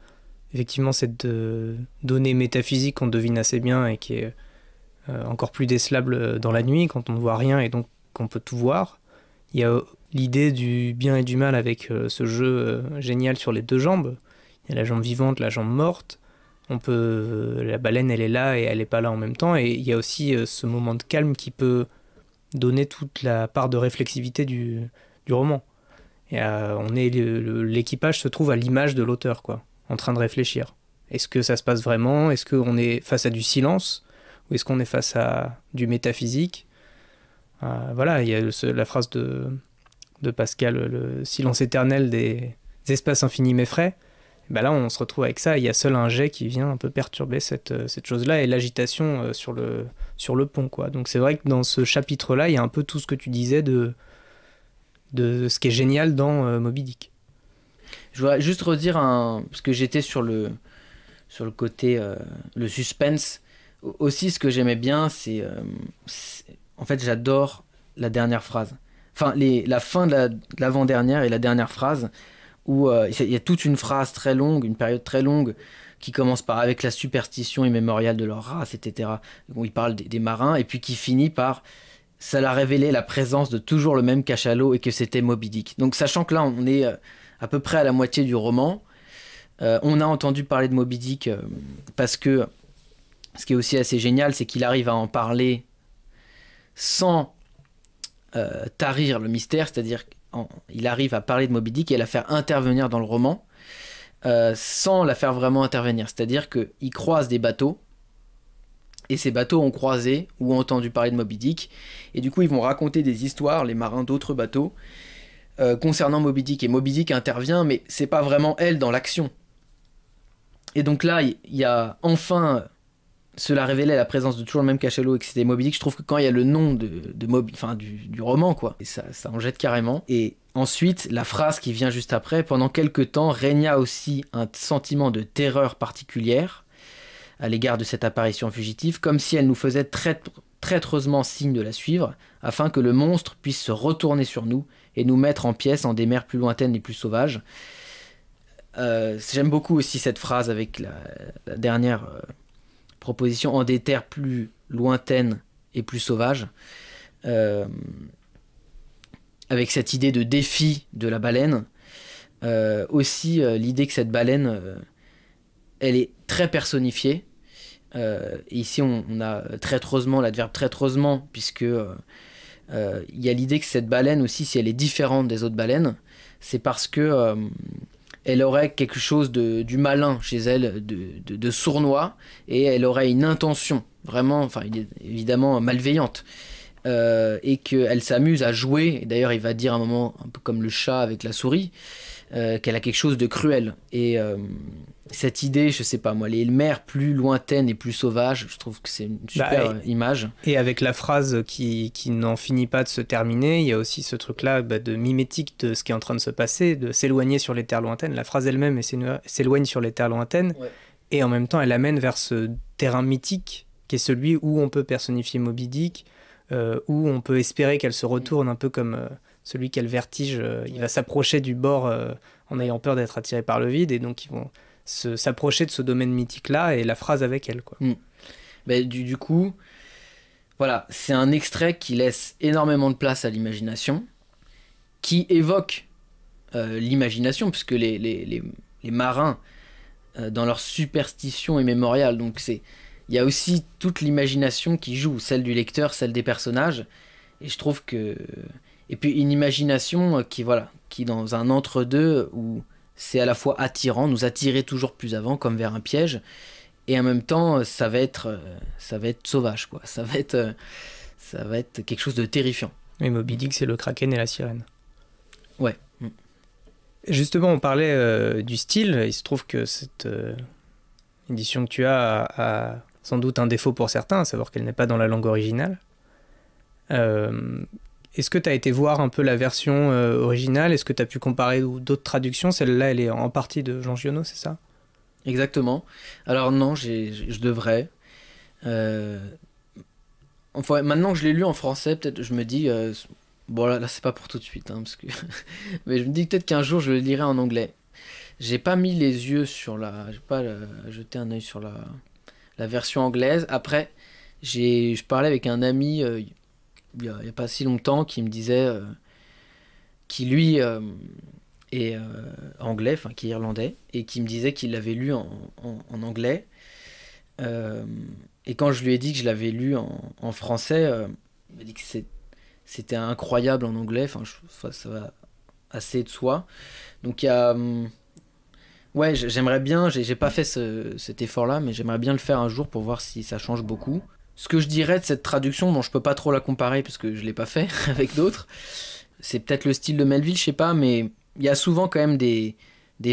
effectivement cette donnée métaphysique qu'on devine assez bien et qui est encore plus décelable dans la nuit, quand on ne voit rien et donc qu'on peut tout voir. Il y a l'idée du bien et du mal avec ce jeu génial sur les deux jambes. Il y a la jambe vivante, la jambe morte. La baleine, elle est là et elle n'est pas là en même temps. Et il y a aussi ce moment de calme qui peut donner toute la part de réflexivité du roman. Et l'équipage se trouve à l'image de l'auteur, quoi, en train de réfléchir. Est-ce que ça se passe vraiment? Est-ce qu'on est face à du silence? Ou est-ce qu'on est face à du métaphysique? Voilà, il y a la phrase de Pascal, le silence éternel des espaces infinis m'effraie. Ben là, on se retrouve avec ça. Il y a seul un jet qui vient un peu perturber cette chose-là et l'agitation sur le pont, quoi. Donc c'est vrai que dans ce chapitre-là, il y a un peu tout ce que tu disais de ce qui est génial dans Moby Dick. Je voudrais juste redire parce que j'étais sur le côté le suspense. Aussi, ce que j'aimais bien, c'est en fait, j'adore la dernière phrase. Enfin, la fin de l'avant-dernière et la dernière phrase, où il y a toute une phrase très longue, une période très longue, qui commence par avec la superstition immémoriale de leur race, etc. Où il parle des marins, et puis qui finit par ça l'a révélé la présence de toujours le même cachalot et que c'était Moby Dick. Donc, sachant que là, on est à peu près à la moitié du roman, on a entendu parler de Moby Dick parce que ce qui est aussi assez génial, c'est qu'il arrive à en parler sans tarir le mystère, c'est-à-dire qu'il arrive à parler de Moby Dick et à la faire intervenir dans le roman sans la faire vraiment intervenir. C'est-à-dire qu'il croise des bateaux et ces bateaux ont croisé ou ont entendu parler de Moby Dick et du coup ils vont raconter des histoires, les marins d'autres bateaux, concernant Moby Dick. Et Moby Dick intervient, mais c'est pas vraiment elle dans l'action. Et donc là, il y a enfin... Cela révélait la présence de toujours le même cachalot et que c'était Moby Dick. Je trouve que quand il y a le nom de Moby, enfin du roman, quoi, et ça en jette carrément. Et ensuite, la phrase qui vient juste après, pendant quelque temps, régna aussi un sentiment de terreur particulière à l'égard de cette apparition fugitive, comme si elle nous faisait traîtreusement signe de la suivre, afin que le monstre puisse se retourner sur nous et nous mettre en pièces en des mers plus lointaines et plus sauvages. J'aime beaucoup aussi cette phrase avec la dernière... proposition en des terres plus lointaines et plus sauvages, avec cette idée de défi de la baleine, aussi l'idée que cette baleine elle est très personnifiée, et ici on a traîtreusement, l'adverbe traîtreusement, puisque il y a l'idée que cette baleine aussi, si elle est différente des autres baleines, c'est parce que elle aurait quelque chose du malin chez elle, de sournois, et elle aurait une intention vraiment, enfin évidemment malveillante, et qu'elle s'amuse à jouer. Et d'ailleurs, il va dire à un moment, un peu comme le chat avec la souris, qu'elle a quelque chose de cruel. Et cette idée, je sais pas moi, les mers plus lointaines et plus sauvages, je trouve que c'est une super image. Et avec la phrase qui n'en finit pas de se terminer, il y a aussi ce truc-là de mimétique de ce qui est en train de se passer, de s'éloigner sur les terres lointaines. La phrase elle-même s'éloigne sur les terres lointaines, ouais. Et en même temps, elle amène vers ce terrain mythique qui est celui où on peut personnifier Moby Dick, où on peut espérer qu'elle se retourne un peu comme celui qui a le vertige. Il va s'approcher du bord en ayant peur d'être attiré par le vide, et donc ils vont s'approcher de ce domaine mythique-là, et la phrase avec elle, quoi. Ben, du coup, voilà, c'est un extrait qui laisse énormément de place à l'imagination, qui évoque l'imagination, puisque les marins, dans leur superstition immémoriale, donc il y a aussi toute l'imagination qui joue, celle du lecteur, celle des personnages, et je trouve que... Et puis une imagination qui dans un entre-deux où c'est à la fois attirant, nous attirer toujours plus avant, comme vers un piège, et en même temps, ça va être sauvage, quoi. Ça va être quelque chose de terrifiant. Et Moby Dick, c'est le kraken et la sirène. Ouais. Justement, on parlait du style. Il se trouve que cette édition que tu as a sans doute un défaut pour certains, à savoir qu'elle n'est pas dans la langue originale. Est-ce que tu as été voir un peu la version originale? Est-ce que tu as pu comparer d'autres traductions? Celle-là, elle est en partie de Jean Giono, c'est ça? Exactement. Alors non, je devrais. Enfin, maintenant que je l'ai lu en français, peut-être je me dis... bon, là c'est pas pour tout de suite, hein, parce que... mais je me dis peut-être qu'un jour je le lirai en anglais. J'ai pas mis les yeux sur j'ai pas jeté un œil sur la version anglaise. Après, Je parlais avec un ami il y a pas si longtemps qui me disait qui lui est anglais, enfin qui est irlandais, et qui me disait qu'il l'avait lu en anglais. Euh, et quand je lui ai dit que je l'avais lu en français, il m'a dit que c'était incroyable en anglais. Enfin, ça va assez de soi. Donc il y a... ouais, j'aimerais bien, j'ai pas fait cet effort-là, mais j'aimerais bien le faire un jour pour voir si ça change beaucoup. Ce que je dirais de cette traduction, bon, je peux pas trop la comparer parce que je l'ai pas fait avec d'autres, c'est peut-être le style de Melville, je sais pas, mais il y a souvent quand même des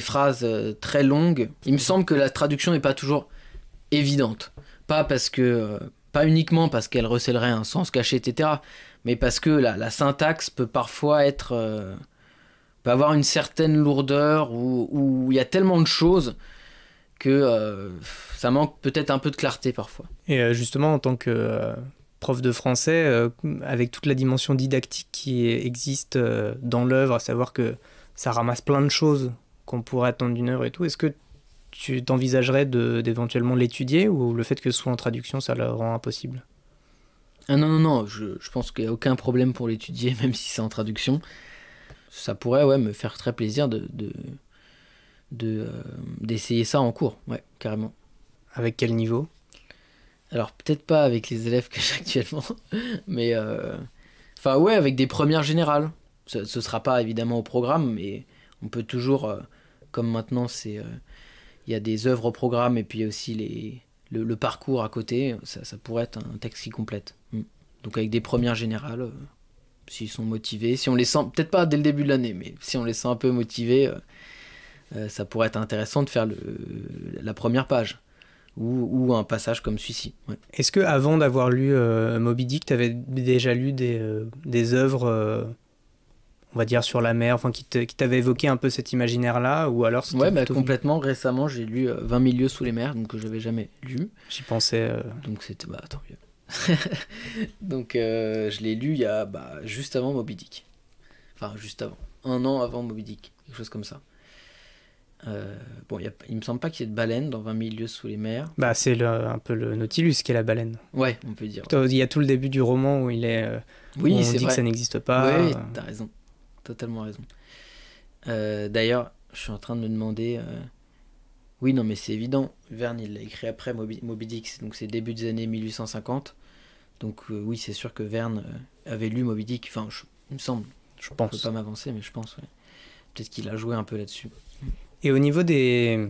phrases très longues. Il me semble que la traduction n'est pas toujours évidente. Pas uniquement parce qu'elle recèlerait un sens caché, etc., mais parce que la syntaxe peut parfois être... peut avoir une certaine lourdeur où il y a tellement de choses que ça manque peut-être un peu de clarté parfois. Et justement, en tant que prof de français, avec toute la dimension didactique qui existe dans l'œuvre, à savoir que ça ramasse plein de choses qu'on pourrait attendre d'une œuvre et tout, est-ce que tu t'envisagerais d'éventuellement l'étudier ou le fait que ce soit en traduction, ça le rend impossible? Ah non, je pense qu'il n'y a aucun problème pour l'étudier, même si c'est en traduction. Ça pourrait me faire très plaisir d'essayer ça en cours, ouais, carrément. Avec quel niveau? Alors peut-être pas avec les élèves que j'ai actuellement, mais avec des premières générales. Ce sera pas évidemment au programme, mais on peut toujours, comme maintenant il y a des œuvres au programme et puis il y a aussi le parcours à côté, ça pourrait être un texte qui complète. Donc avec des premières générales, s'ils sont motivés, si on les sent, peut-être pas dès le début de l'année, mais si on les sent un peu motivés, ça pourrait être intéressant de faire la première page. Ou un passage comme celui-ci. Ouais. Est-ce que avant d'avoir lu Moby Dick, tu avais déjà lu des œuvres, on va dire, sur la mer, enfin, qui t'avaient évoqué un peu cet imaginaire-là, ou alors Ouais, complètement. Récemment, j'ai lu 20 000 lieues sous les mers, donc que j'avais jamais lu. J'y pensais. Donc c'était tant mieux. Donc je l'ai lu il y a juste avant Moby Dick. Enfin, juste avant. 1 an avant Moby Dick, quelque chose comme ça. Il me semble pas qu'il y ait de baleine dans 20 000 lieues sous les mers. C'est un peu le Nautilus qui est la baleine. Ouais, on peut dire. Il y a tout le début du roman où il est. Oui, où on c'est dit vrai. que ça n'existe pas. Oui, t'as raison. Totalement raison. D'ailleurs, je suis en train de me demander. Oui, non, mais c'est évident. Verne, il l'a écrit après Moby Dick, donc c'est début des années 1850. Donc oui, c'est sûr que Verne avait lu Moby Dick. Enfin, il me semble. Je pense. Je peux pas m'avancer, mais je pense. Ouais. Peut-être qu'il a joué un peu là-dessus. Et au niveau on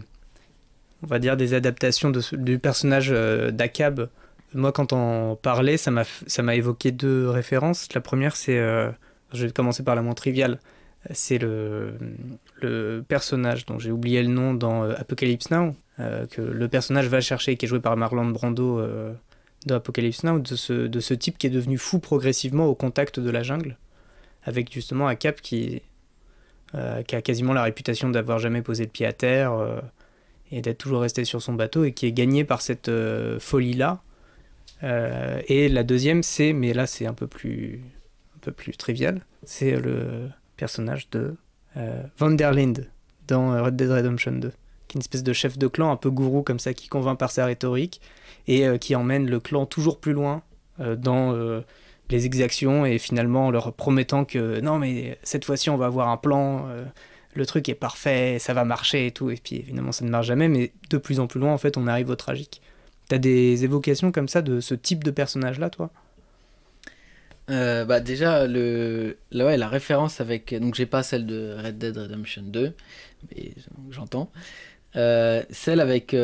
va dire des adaptations du personnage d'Akab, moi quand on parlait, ça m'a évoqué 2 références. La première, c'est, je vais commencer par la moins triviale, c'est le personnage dont j'ai oublié le nom dans Apocalypse Now, que le personnage va chercher, qui est joué par Marlon Brando dans Apocalypse Now, de ce type qui est devenu fou progressivement au contact de la jungle, avec justement Akab qui a quasiment la réputation d'avoir jamais posé le pied à terre et d'être toujours resté sur son bateau, et qui est gagné par cette folie-là. Et la deuxième, mais là c'est un peu plus trivial, c'est le personnage de Van der Linde dans Red Dead Redemption 2, qui est une espèce de chef de clan un peu gourou comme ça, qui convainc par sa rhétorique et qui emmène le clan toujours plus loin dans les exactions, et finalement en leur promettant que non mais cette fois-ci on va avoir un plan, le truc est parfait, ça va marcher et tout, et puis évidemment ça ne marche jamais, mais de plus en plus loin en fait on arrive au tragique. T'as des évocations comme ça de ce type de personnage là, toi? Déjà la référence avec, donc j'ai pas celle de Red Dead Redemption 2, mais j'entends celle avec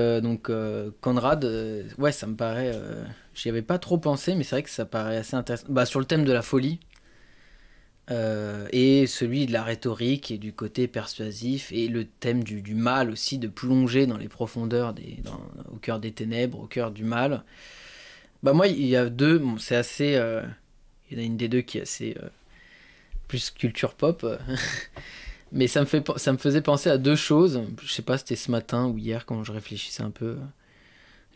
Conrad, ça me paraît, j'y avais pas trop pensé, mais c'est vrai que ça paraît assez intéressant, sur le thème de la folie et celui de la rhétorique et du côté persuasif, et le thème du mal aussi, de plonger dans les profondeurs au cœur des ténèbres, au cœur du mal. Moi il y a deux, c'est assez il y en a une des deux qui est assez plus culture pop mais ça me faisait penser à 2 choses. Je sais pas, c'était ce matin ou hier quand je réfléchissais un peu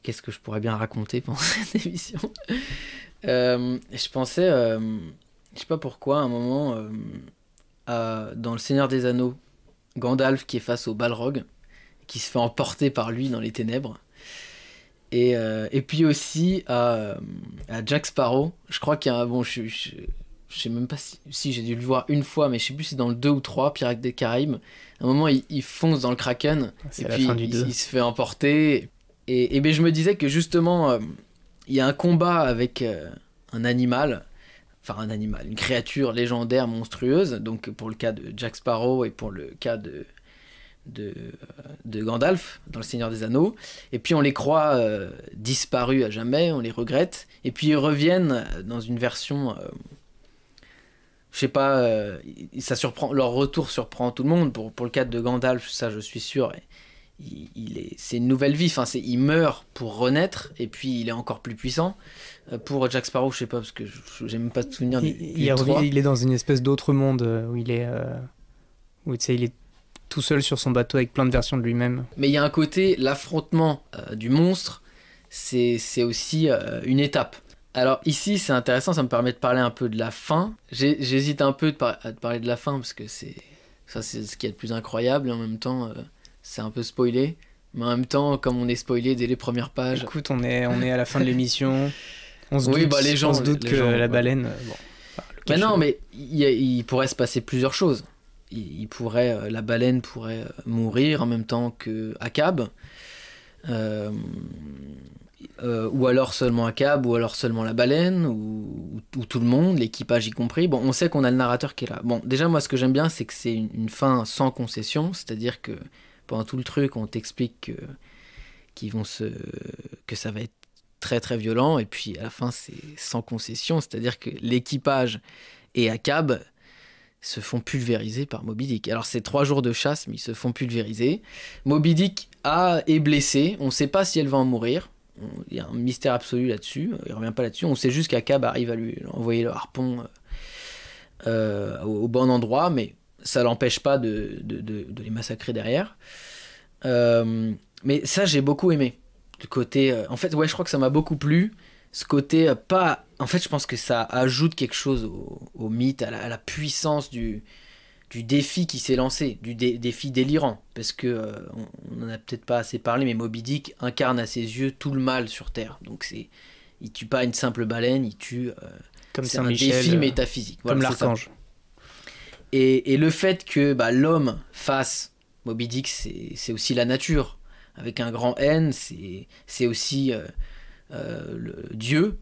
qu'est-ce que je pourrais bien raconter pendant cette émission. Je pensais, je sais pas pourquoi, à un moment, dans Le Seigneur des Anneaux, Gandalf qui est face au Balrog, qui se fait emporter par lui dans les ténèbres. Et puis aussi à Jack Sparrow. Je crois qu'il y a un... Bon, je sais même pas si j'ai dû le voir une fois, mais je sais plus si c'est dans le 2 ou 3, Pirates des Caraïbes. À un moment, il fonce dans le Kraken, C'est et à la puis fin du 2. il se fait emporter. Et ben, je me disais que justement, il y a un combat avec un animal, une créature légendaire, monstrueuse, donc pour le cas de Jack Sparrow et pour le cas de, de Gandalf dans Le Seigneur des Anneaux. Et puis on les croit disparus à jamais, on les regrette. Et puis ils reviennent dans une version... je sais pas, ça surprend, leur retour surprend tout le monde. Pour le cas de Gandalf, ça je suis sûr, c'est une nouvelle vie. Enfin, il meurt pour renaître, et puis il est encore plus puissant. Pour Jack Sparrow, je sais pas, parce que j'ai même pas de souvenir du 3. Il est dans une espèce d'autre monde où il est, où tu sais, il est tout seul sur son bateau avec plein de versions de lui-même. Mais il y a un côté, l'affrontement du monstre, c'est aussi une étape. Alors ici, c'est intéressant, ça me permet de parler un peu de la fin. J'hésite un peu à te parler de la fin, parce que c'est ce qui est le plus incroyable, et en même temps, c'est un peu spoilé. Mais en même temps, comme on est spoilé dès les premières pages... Écoute, on est à la fin de l'émission. On se Oui, doute, bah, les gens- on se doute les que gens, la ouais. baleine... bon, le Mais non, cachot. mais il pourrait se passer plusieurs choses. La baleine pourrait mourir en même temps que Akab, ou alors seulement Akab, ou alors seulement la baleine, ou tout le monde, l'équipage y compris. Bon, on sait qu'on a le narrateur qui est là. Bon, déjà, moi, ce que j'aime bien, c'est que c'est une fin sans concession, c'est-à-dire que pendant tout le truc, on t'explique que ça va être très très violent, et puis à la fin, c'est sans concession, c'est-à-dire que l'équipage et Akab se font pulvériser par Moby Dick. Alors c'est 3 jours de chasse, mais ils se font pulvériser. Moby Dick est blessé, on ne sait pas si elle va en mourir. Il y a un mystère absolu là-dessus, il ne revient pas là-dessus. On sait juste qu'Akab arrive à lui envoyer le harpon au bon endroit, mais ça l'empêche pas de les massacrer derrière. Mais ça, j'ai beaucoup aimé. Le côté... en fait, ouais, je crois que ça m'a beaucoup plu. Ce côté pas... En fait, je pense que ça ajoute quelque chose au mythe, à la puissance du défi qui s'est lancé, du défi délirant. Parce que on n'en a peut-être pas assez parlé, mais Moby Dick incarne à ses yeux tout le mal sur Terre. Donc il tue pas une simple baleine, il tue... Comme c'est un Saint-Michel, défi métaphysique. comme Voilà, c'est ça. l'archange. Et le fait que l'homme fasse Moby Dick, c'est aussi la nature. Avec un grand N, c'est aussi le Dieu.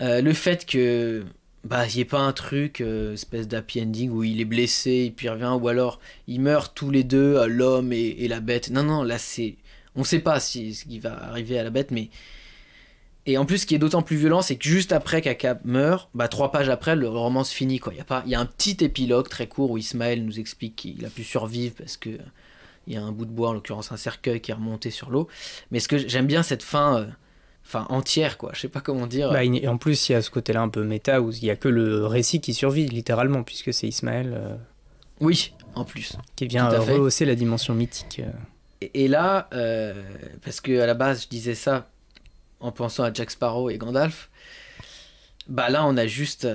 Le fait que il n'y ait pas un truc, espèce d'happy ending où il est blessé et puis il revient, ou alors ils meurent tous les deux, l'homme et la bête. Non, là on ne sait pas ce qui va arriver à la bête, mais... Et en plus, ce qui est d'autant plus violent, c'est que juste après qu'Akab meurt, 3 pages après, le roman se finit, quoi. Il y a un petit épilogue très court où Ismaël nous explique qu'il a pu survivre parce que il y a un bout de bois, en l'occurrence un cercueil, qui est remonté sur l'eau. Mais ce que j'aime bien, cette fin entière, quoi. Je sais pas comment dire. Et en plus, il y a ce côté-là un peu méta où il n'y a que le récit qui survit, littéralement, puisque c'est Ismaël Oui, en plus. qui vient Tout à fait. rehausser la dimension mythique. Et là, parce que à la base, je disais ça en pensant à Jack Sparrow et Gandalf, là, on a juste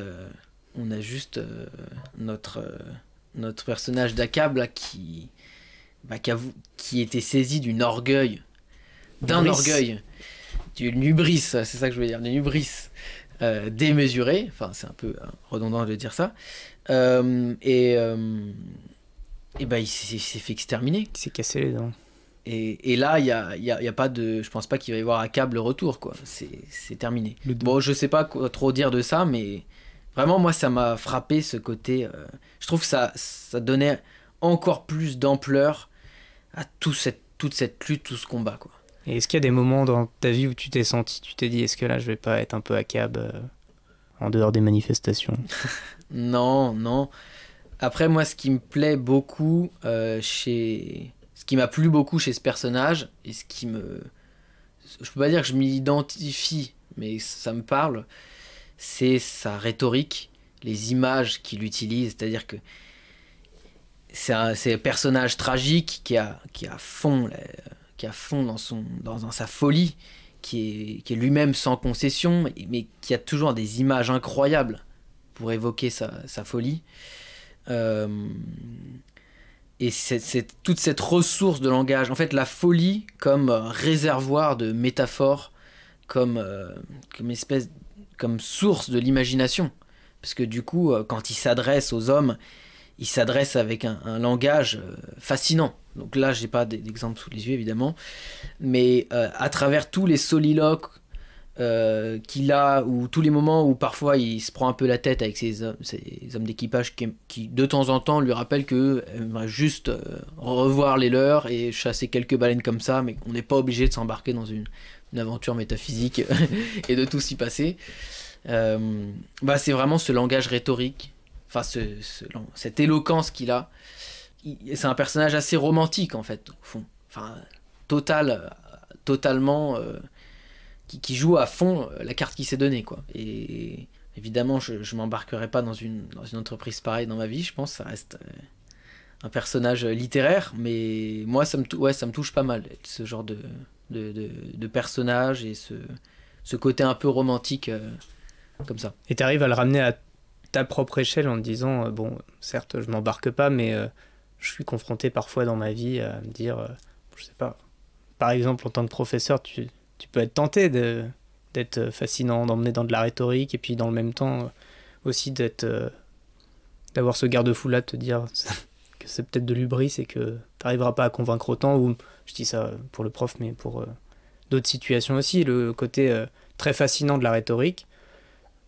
notre personnage d'Akab là, qui était saisi d'un orgueil, d'une hubris, c'est ça que je veux dire, d'une hubris démesurée. Enfin, c'est un peu redondant de dire ça. Il s'est fait exterminer. Il s'est cassé les dents. Et là, il y a pas de... Je pense pas qu'il va y avoir Akab le retour, quoi. C'est terminé. Bon, je sais pas quoi trop dire de ça, mais vraiment, moi, ça m'a frappé, ce côté... je trouve que ça donnait encore plus d'ampleur à toute cette lutte, tout ce combat, quoi. Et est-ce qu'il y a des moments dans ta vie où tu t'es dit, est-ce que là, je vais pas être un peu Akab en dehors des manifestations? Non. Après, moi, ce qui me plaît beaucoup ce qui m'a plu beaucoup chez ce personnage, et ce qui me... Je peux pas dire que je m'y identifie, mais ça me parle, c'est sa rhétorique, les images qu'il utilise, c'est-à-dire que c'est un personnage tragique qui a fond dans sa folie, qui est lui-même sans concession, mais qui a toujours des images incroyables pour évoquer sa folie. c'est toute cette ressource de langage, en fait la folie comme réservoir de métaphores, comme espèce, comme source de l'imagination. Parce que du coup, quand il s'adresse aux hommes, il s'adresse avec un langage fascinant. Donc là, j'ai pas d'exemple sous les yeux évidemment, mais à travers tous les soliloques qu'il a, ou tous les moments où parfois il se prend un peu la tête avec ses hommes d'équipage qui de temps en temps lui rappellent que aimerait juste revoir les leurs et chasser quelques baleines comme ça, mais on n'est pas obligé de s'embarquer dans une aventure métaphysique et de tout s'y passer. C'est vraiment ce langage rhétorique, enfin cette éloquence qu'il a. C'est un personnage assez romantique en fait, au fond, enfin totalement qui joue à fond la carte qui s'est donnée, quoi. Et évidemment, je m'embarquerai pas dans une entreprise pareille dans ma vie, je pense. Ça reste un personnage littéraire, mais moi, ça me touche pas mal, ce genre de personnage et ce côté un peu romantique comme ça. Et tu arrives à le ramener à ta propre échelle en te disant, bon, certes, je m'embarque pas, mais je suis confronté parfois dans ma vie à me dire, je sais pas, par exemple, en tant que professeur, tu peux être tenté d'être fascinant, d'emmener dans de la rhétorique, et puis dans le même temps aussi d'avoir ce garde-fou là, de te dire que c'est peut-être de l'hubris et que tu n'arriveras pas à convaincre autant, ou je dis ça pour le prof, mais pour d'autres situations aussi, le côté très fascinant de la rhétorique,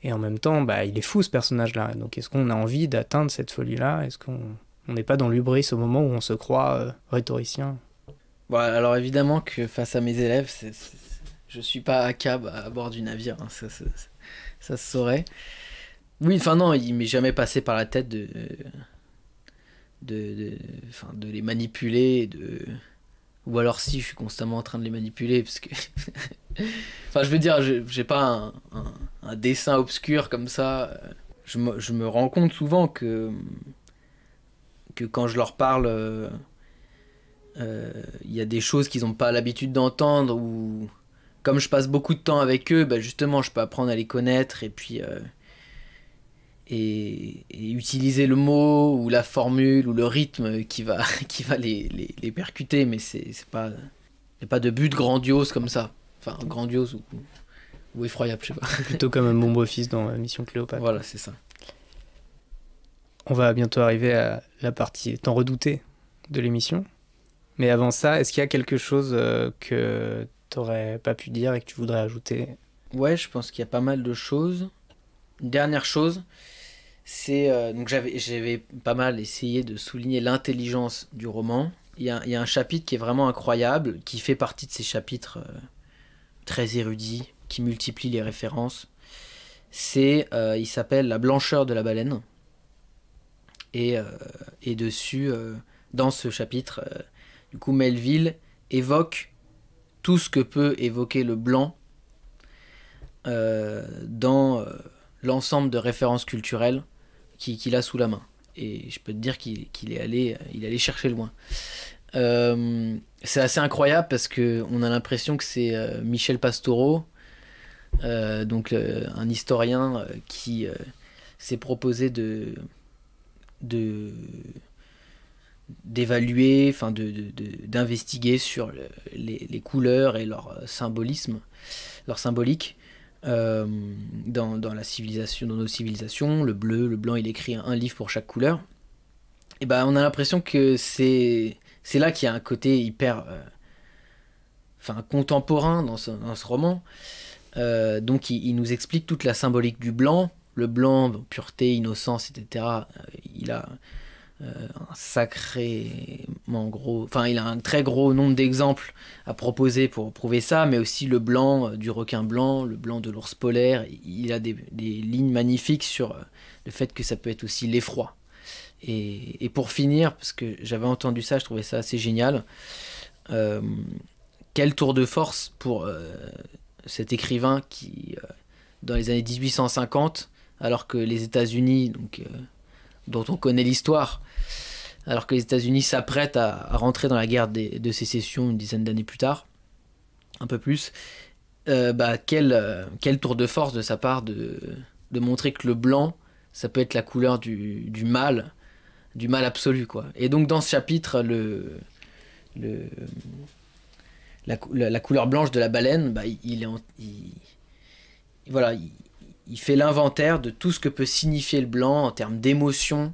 et en même temps, il est fou ce personnage-là, donc est-ce qu'on a envie d'atteindre cette folie-là? Est-ce qu'on n'est pas dans l'hubris au moment où on se croit rhétoricien? Bon, alors évidemment que face à mes élèves, je suis pas à cab à bord du navire, hein, ça se saurait. Oui, enfin non, il m'est jamais passé par la tête de les manipuler, ou alors si, je suis constamment en train de les manipuler, parce que... enfin, je veux dire, j'ai pas un dessin obscur comme ça. Je me rends compte souvent que quand je leur parle, y a des choses qu'ils n'ont pas l'habitude d'entendre, ou... Comme je passe beaucoup de temps avec eux, justement, je peux apprendre à les connaître et puis et utiliser le mot ou la formule ou le rythme qui va les percuter, mais c'est pas, y a pas de but grandiose comme ça. Enfin, grandiose ou effroyable, je sais pas. Plutôt comme un bon beau-fils dans Mission Cléopâtre. Voilà, c'est ça. On va bientôt arriver à la partie tant redoutée de l'émission. Mais avant ça, est-ce qu'il y a quelque chose que t'aurais pas pu dire et que tu voudrais ajouter? Ouais, je pense qu'il y a pas mal de choses. Une dernière chose, c'est donc j'avais pas mal essayé de souligner l'intelligence du roman. Il y a un chapitre qui est vraiment incroyable, qui fait partie de ces chapitres très érudits, qui multiplient les références. Il s'appelle La blancheur de la baleine. Et dessus, dans ce chapitre, du coup, Melville évoque tout ce que peut évoquer le blanc dans l'ensemble de références culturelles qu'il a sous la main. Et je peux te dire qu'il est allé chercher loin. C'est assez incroyable parce qu'on a l'impression que c'est Michel Pastoureau, donc un historien qui s'est proposé d'évaluer, enfin d'investiguer sur les couleurs et leur symbolisme, leur symbolique dans la civilisation, dans nos civilisations. Le bleu, le blanc, il écrit un livre pour chaque couleur. Et on a l'impression que c'est là qu'il y a un côté hyper contemporain dans ce roman. Donc il nous explique toute la symbolique du blanc. Le blanc, pureté, innocence, etc. Il a un sacrément gros... Enfin, il a un très gros nombre d'exemples à proposer pour prouver ça, mais aussi le blanc du requin blanc, le blanc de l'ours polaire. Il a des lignes magnifiques sur le fait que ça peut être aussi l'effroi. Et pour finir, parce que j'avais entendu ça, je trouvais ça assez génial, quel tour de force pour cet écrivain qui, dans les années 1850, alors que les États-Unis, dont on connaît l'histoire, alors que les États-Unis s'apprêtent à rentrer dans la guerre de sécession une dizaine d'années plus tard, un peu plus, quel tour de force de sa part de montrer que le blanc, ça peut être la couleur du mal, du mal absolu, quoi. Et donc dans ce chapitre, la couleur blanche de la baleine, bah, voilà, il fait l'inventaire de tout ce que peut signifier le blanc en termes d'émotion,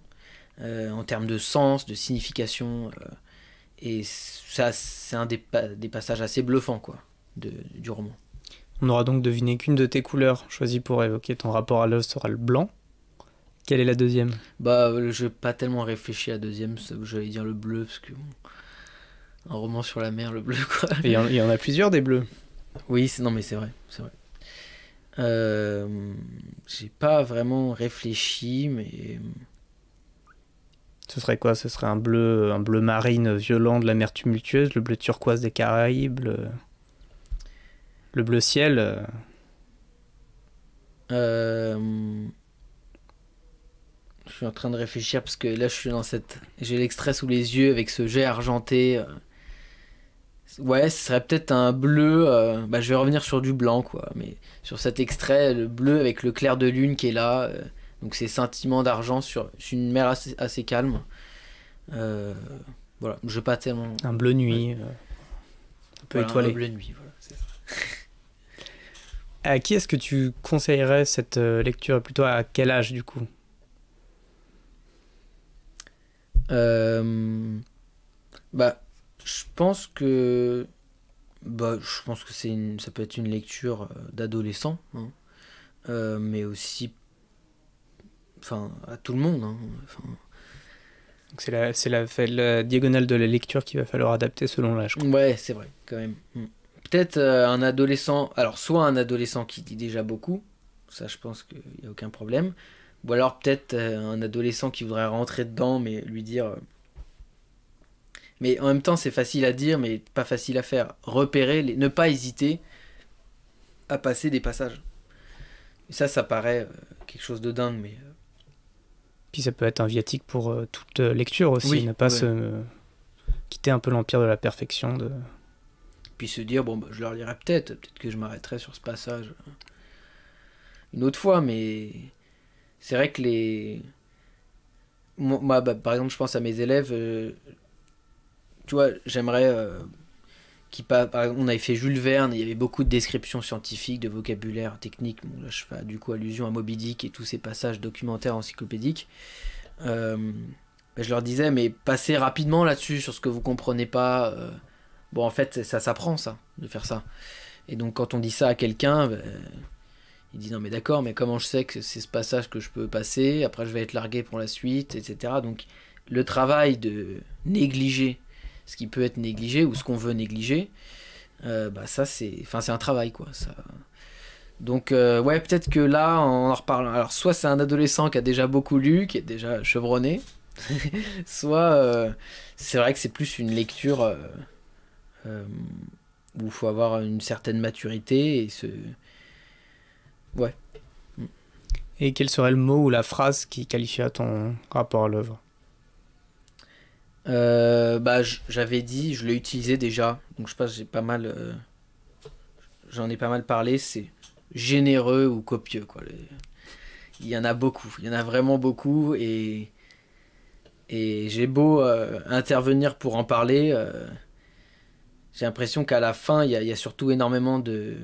en termes de sens, de signification. Et ça, c'est un des passages assez bluffants, quoi, du roman. On n'aura donc deviné qu'une de tes couleurs choisies pour évoquer ton rapport à l'œuvre sera le blanc. Quelle est la deuxième? Bah, je n'ai pas tellement réfléchi à la deuxième, j'allais dire le bleu, parce que un roman sur la mer, le bleu, quoi. Il y en a plusieurs des bleus. Oui, non, mais c'est vrai, c'est vrai. J'ai pas vraiment réfléchi, mais Ce serait quoi? Ce serait un bleu marine violent de la mer tumultueuse, le bleu turquoise des Caraïbes, le bleu ciel. Je suis en train de réfléchir parce que là je suis j'ai l'extrait sous les yeux avec ce jet argenté. Ouais, ce serait peut-être un bleu. Bah, je vais revenir sur du blanc, quoi. Mais sur cet extrait, le bleu avec le clair de lune qui est là. Donc ces scintillements d'argent sur une mer assez calme. Voilà, je pas tellement. Un bleu nuit, un peu étoilé. Un bleu nuit, voilà. C'est ça. À qui est-ce que tu conseillerais cette lecture? Plutôt à quel âge, du coup? Bah, je pense que ça peut être une lecture d'adolescent, hein. Mais aussi, enfin, à tout le monde, hein. Enfin, Donc c'est la diagonale de la lecture qu'il va falloir adapter selon l'âge, quoi. ouais, c'est vrai, quand même. Peut-être un adolescent, alors soit un adolescent qui lit déjà beaucoup, ça je pense qu'il n'y a aucun problème, ou alors peut-être un adolescent qui voudrait rentrer dedans, mais lui dire... Mais en même temps, c'est facile à dire, mais pas facile à faire. Repérer, ne pas hésiter à passer des passages. Et ça paraît quelque chose de dingue, mais... Puis ça peut être un viatique pour toute lecture aussi, Oui, ne pas ouais. se quitter un peu l'empire de la perfection. Puis se dire, bon, bah, je le relirai peut-être que je m'arrêterai sur ce passage une autre fois, mais c'est vrai que moi, bah, par exemple, je pense à mes élèves, tu vois, j'aimerais par exemple, on avait fait Jules Verne, il y avait beaucoup de descriptions scientifiques, de vocabulaire technique. Bon, là, je fais du coup allusion à Moby Dick et tous ces passages documentaires encyclopédiques. Bah, je leur disais, mais passez rapidement là-dessus sur ce que vous comprenez pas. Bon, en fait, ça s'apprend, ça, de faire ça. Et donc, quand on dit ça à quelqu'un, bah, il dit non, mais d'accord, mais comment je sais que c'est ce passage que je peux passer? Après, je vais être largué pour la suite, etc. Donc, le travail de négliger ce qui peut être négligé ou ce qu'on veut négliger, bah ça c'est un travail, quoi, ça. Donc ouais, peut-être que là en reparlant, alors soit c'est un adolescent qui a déjà beaucoup lu, qui est déjà chevronné, soit c'est vrai que c'est plus une lecture où il faut avoir une certaine maturité et ouais. Et quel serait le mot ou la phrase qui qualifierait ton rapport à l'œuvre? Bah, j'avais dit, je l'ai utilisé déjà, donc je pense que j'en ai pas mal parlé, c'est généreux ou copieux, quoi. Il y en a beaucoup, il y en a vraiment beaucoup, et j'ai beau intervenir pour en parler, j'ai l'impression qu'à la fin, il y a surtout énormément de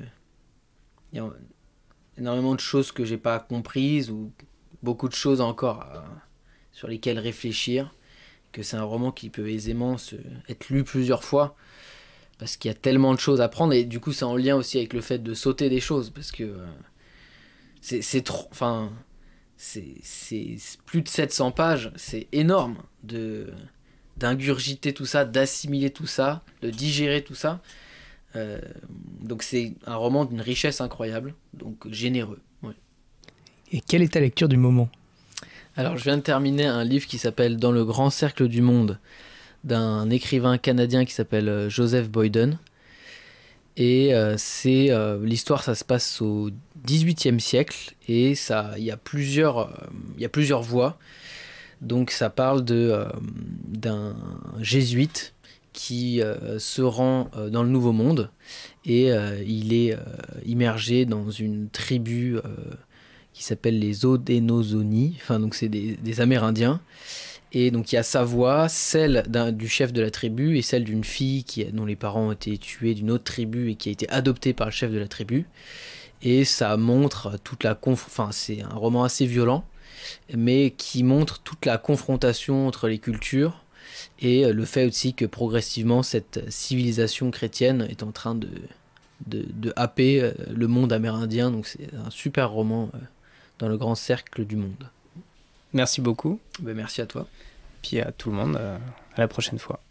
choses que j'ai pas comprises, ou beaucoup de choses encore sur lesquelles réfléchir. Que c'est un roman qui peut aisément être lu plusieurs fois parce qu'il y a tellement de choses à prendre, et du coup c'est en lien aussi avec le fait de sauter des choses, parce que c'est trop, enfin c'est plus de 700 pages, c'est énorme d'ingurgiter tout ça, d'assimiler tout ça, de digérer tout ça, donc c'est un roman d'une richesse incroyable, donc généreux, ouais. Et quelle est ta lecture du moment? Alors, je viens de terminer un livre qui s'appelle Dans le grand cercle du monde, d'un écrivain canadien qui s'appelle Joseph Boyden. Et l'histoire, ça se passe au XVIIIe siècle, et il y a plusieurs voix. Donc, ça parle d'un jésuite qui se rend dans le Nouveau Monde, et il est immergé dans une tribu qui s'appelle les Haudenosaunee, enfin donc c'est des Amérindiens, Et donc il y a sa voix, celle du chef de la tribu et celle d'une fille dont les parents ont été tués d'une autre tribu et qui a été adoptée par le chef de la tribu. Et ça montre toute la enfin c'est un roman assez violent, mais qui montre toute la confrontation entre les cultures et le fait aussi que progressivement cette civilisation chrétienne est en train de happer le monde amérindien. Donc c'est un super roman dans le grand cercle du monde. Merci beaucoup. Ben, merci à toi. Puis à tout le monde, à la prochaine fois.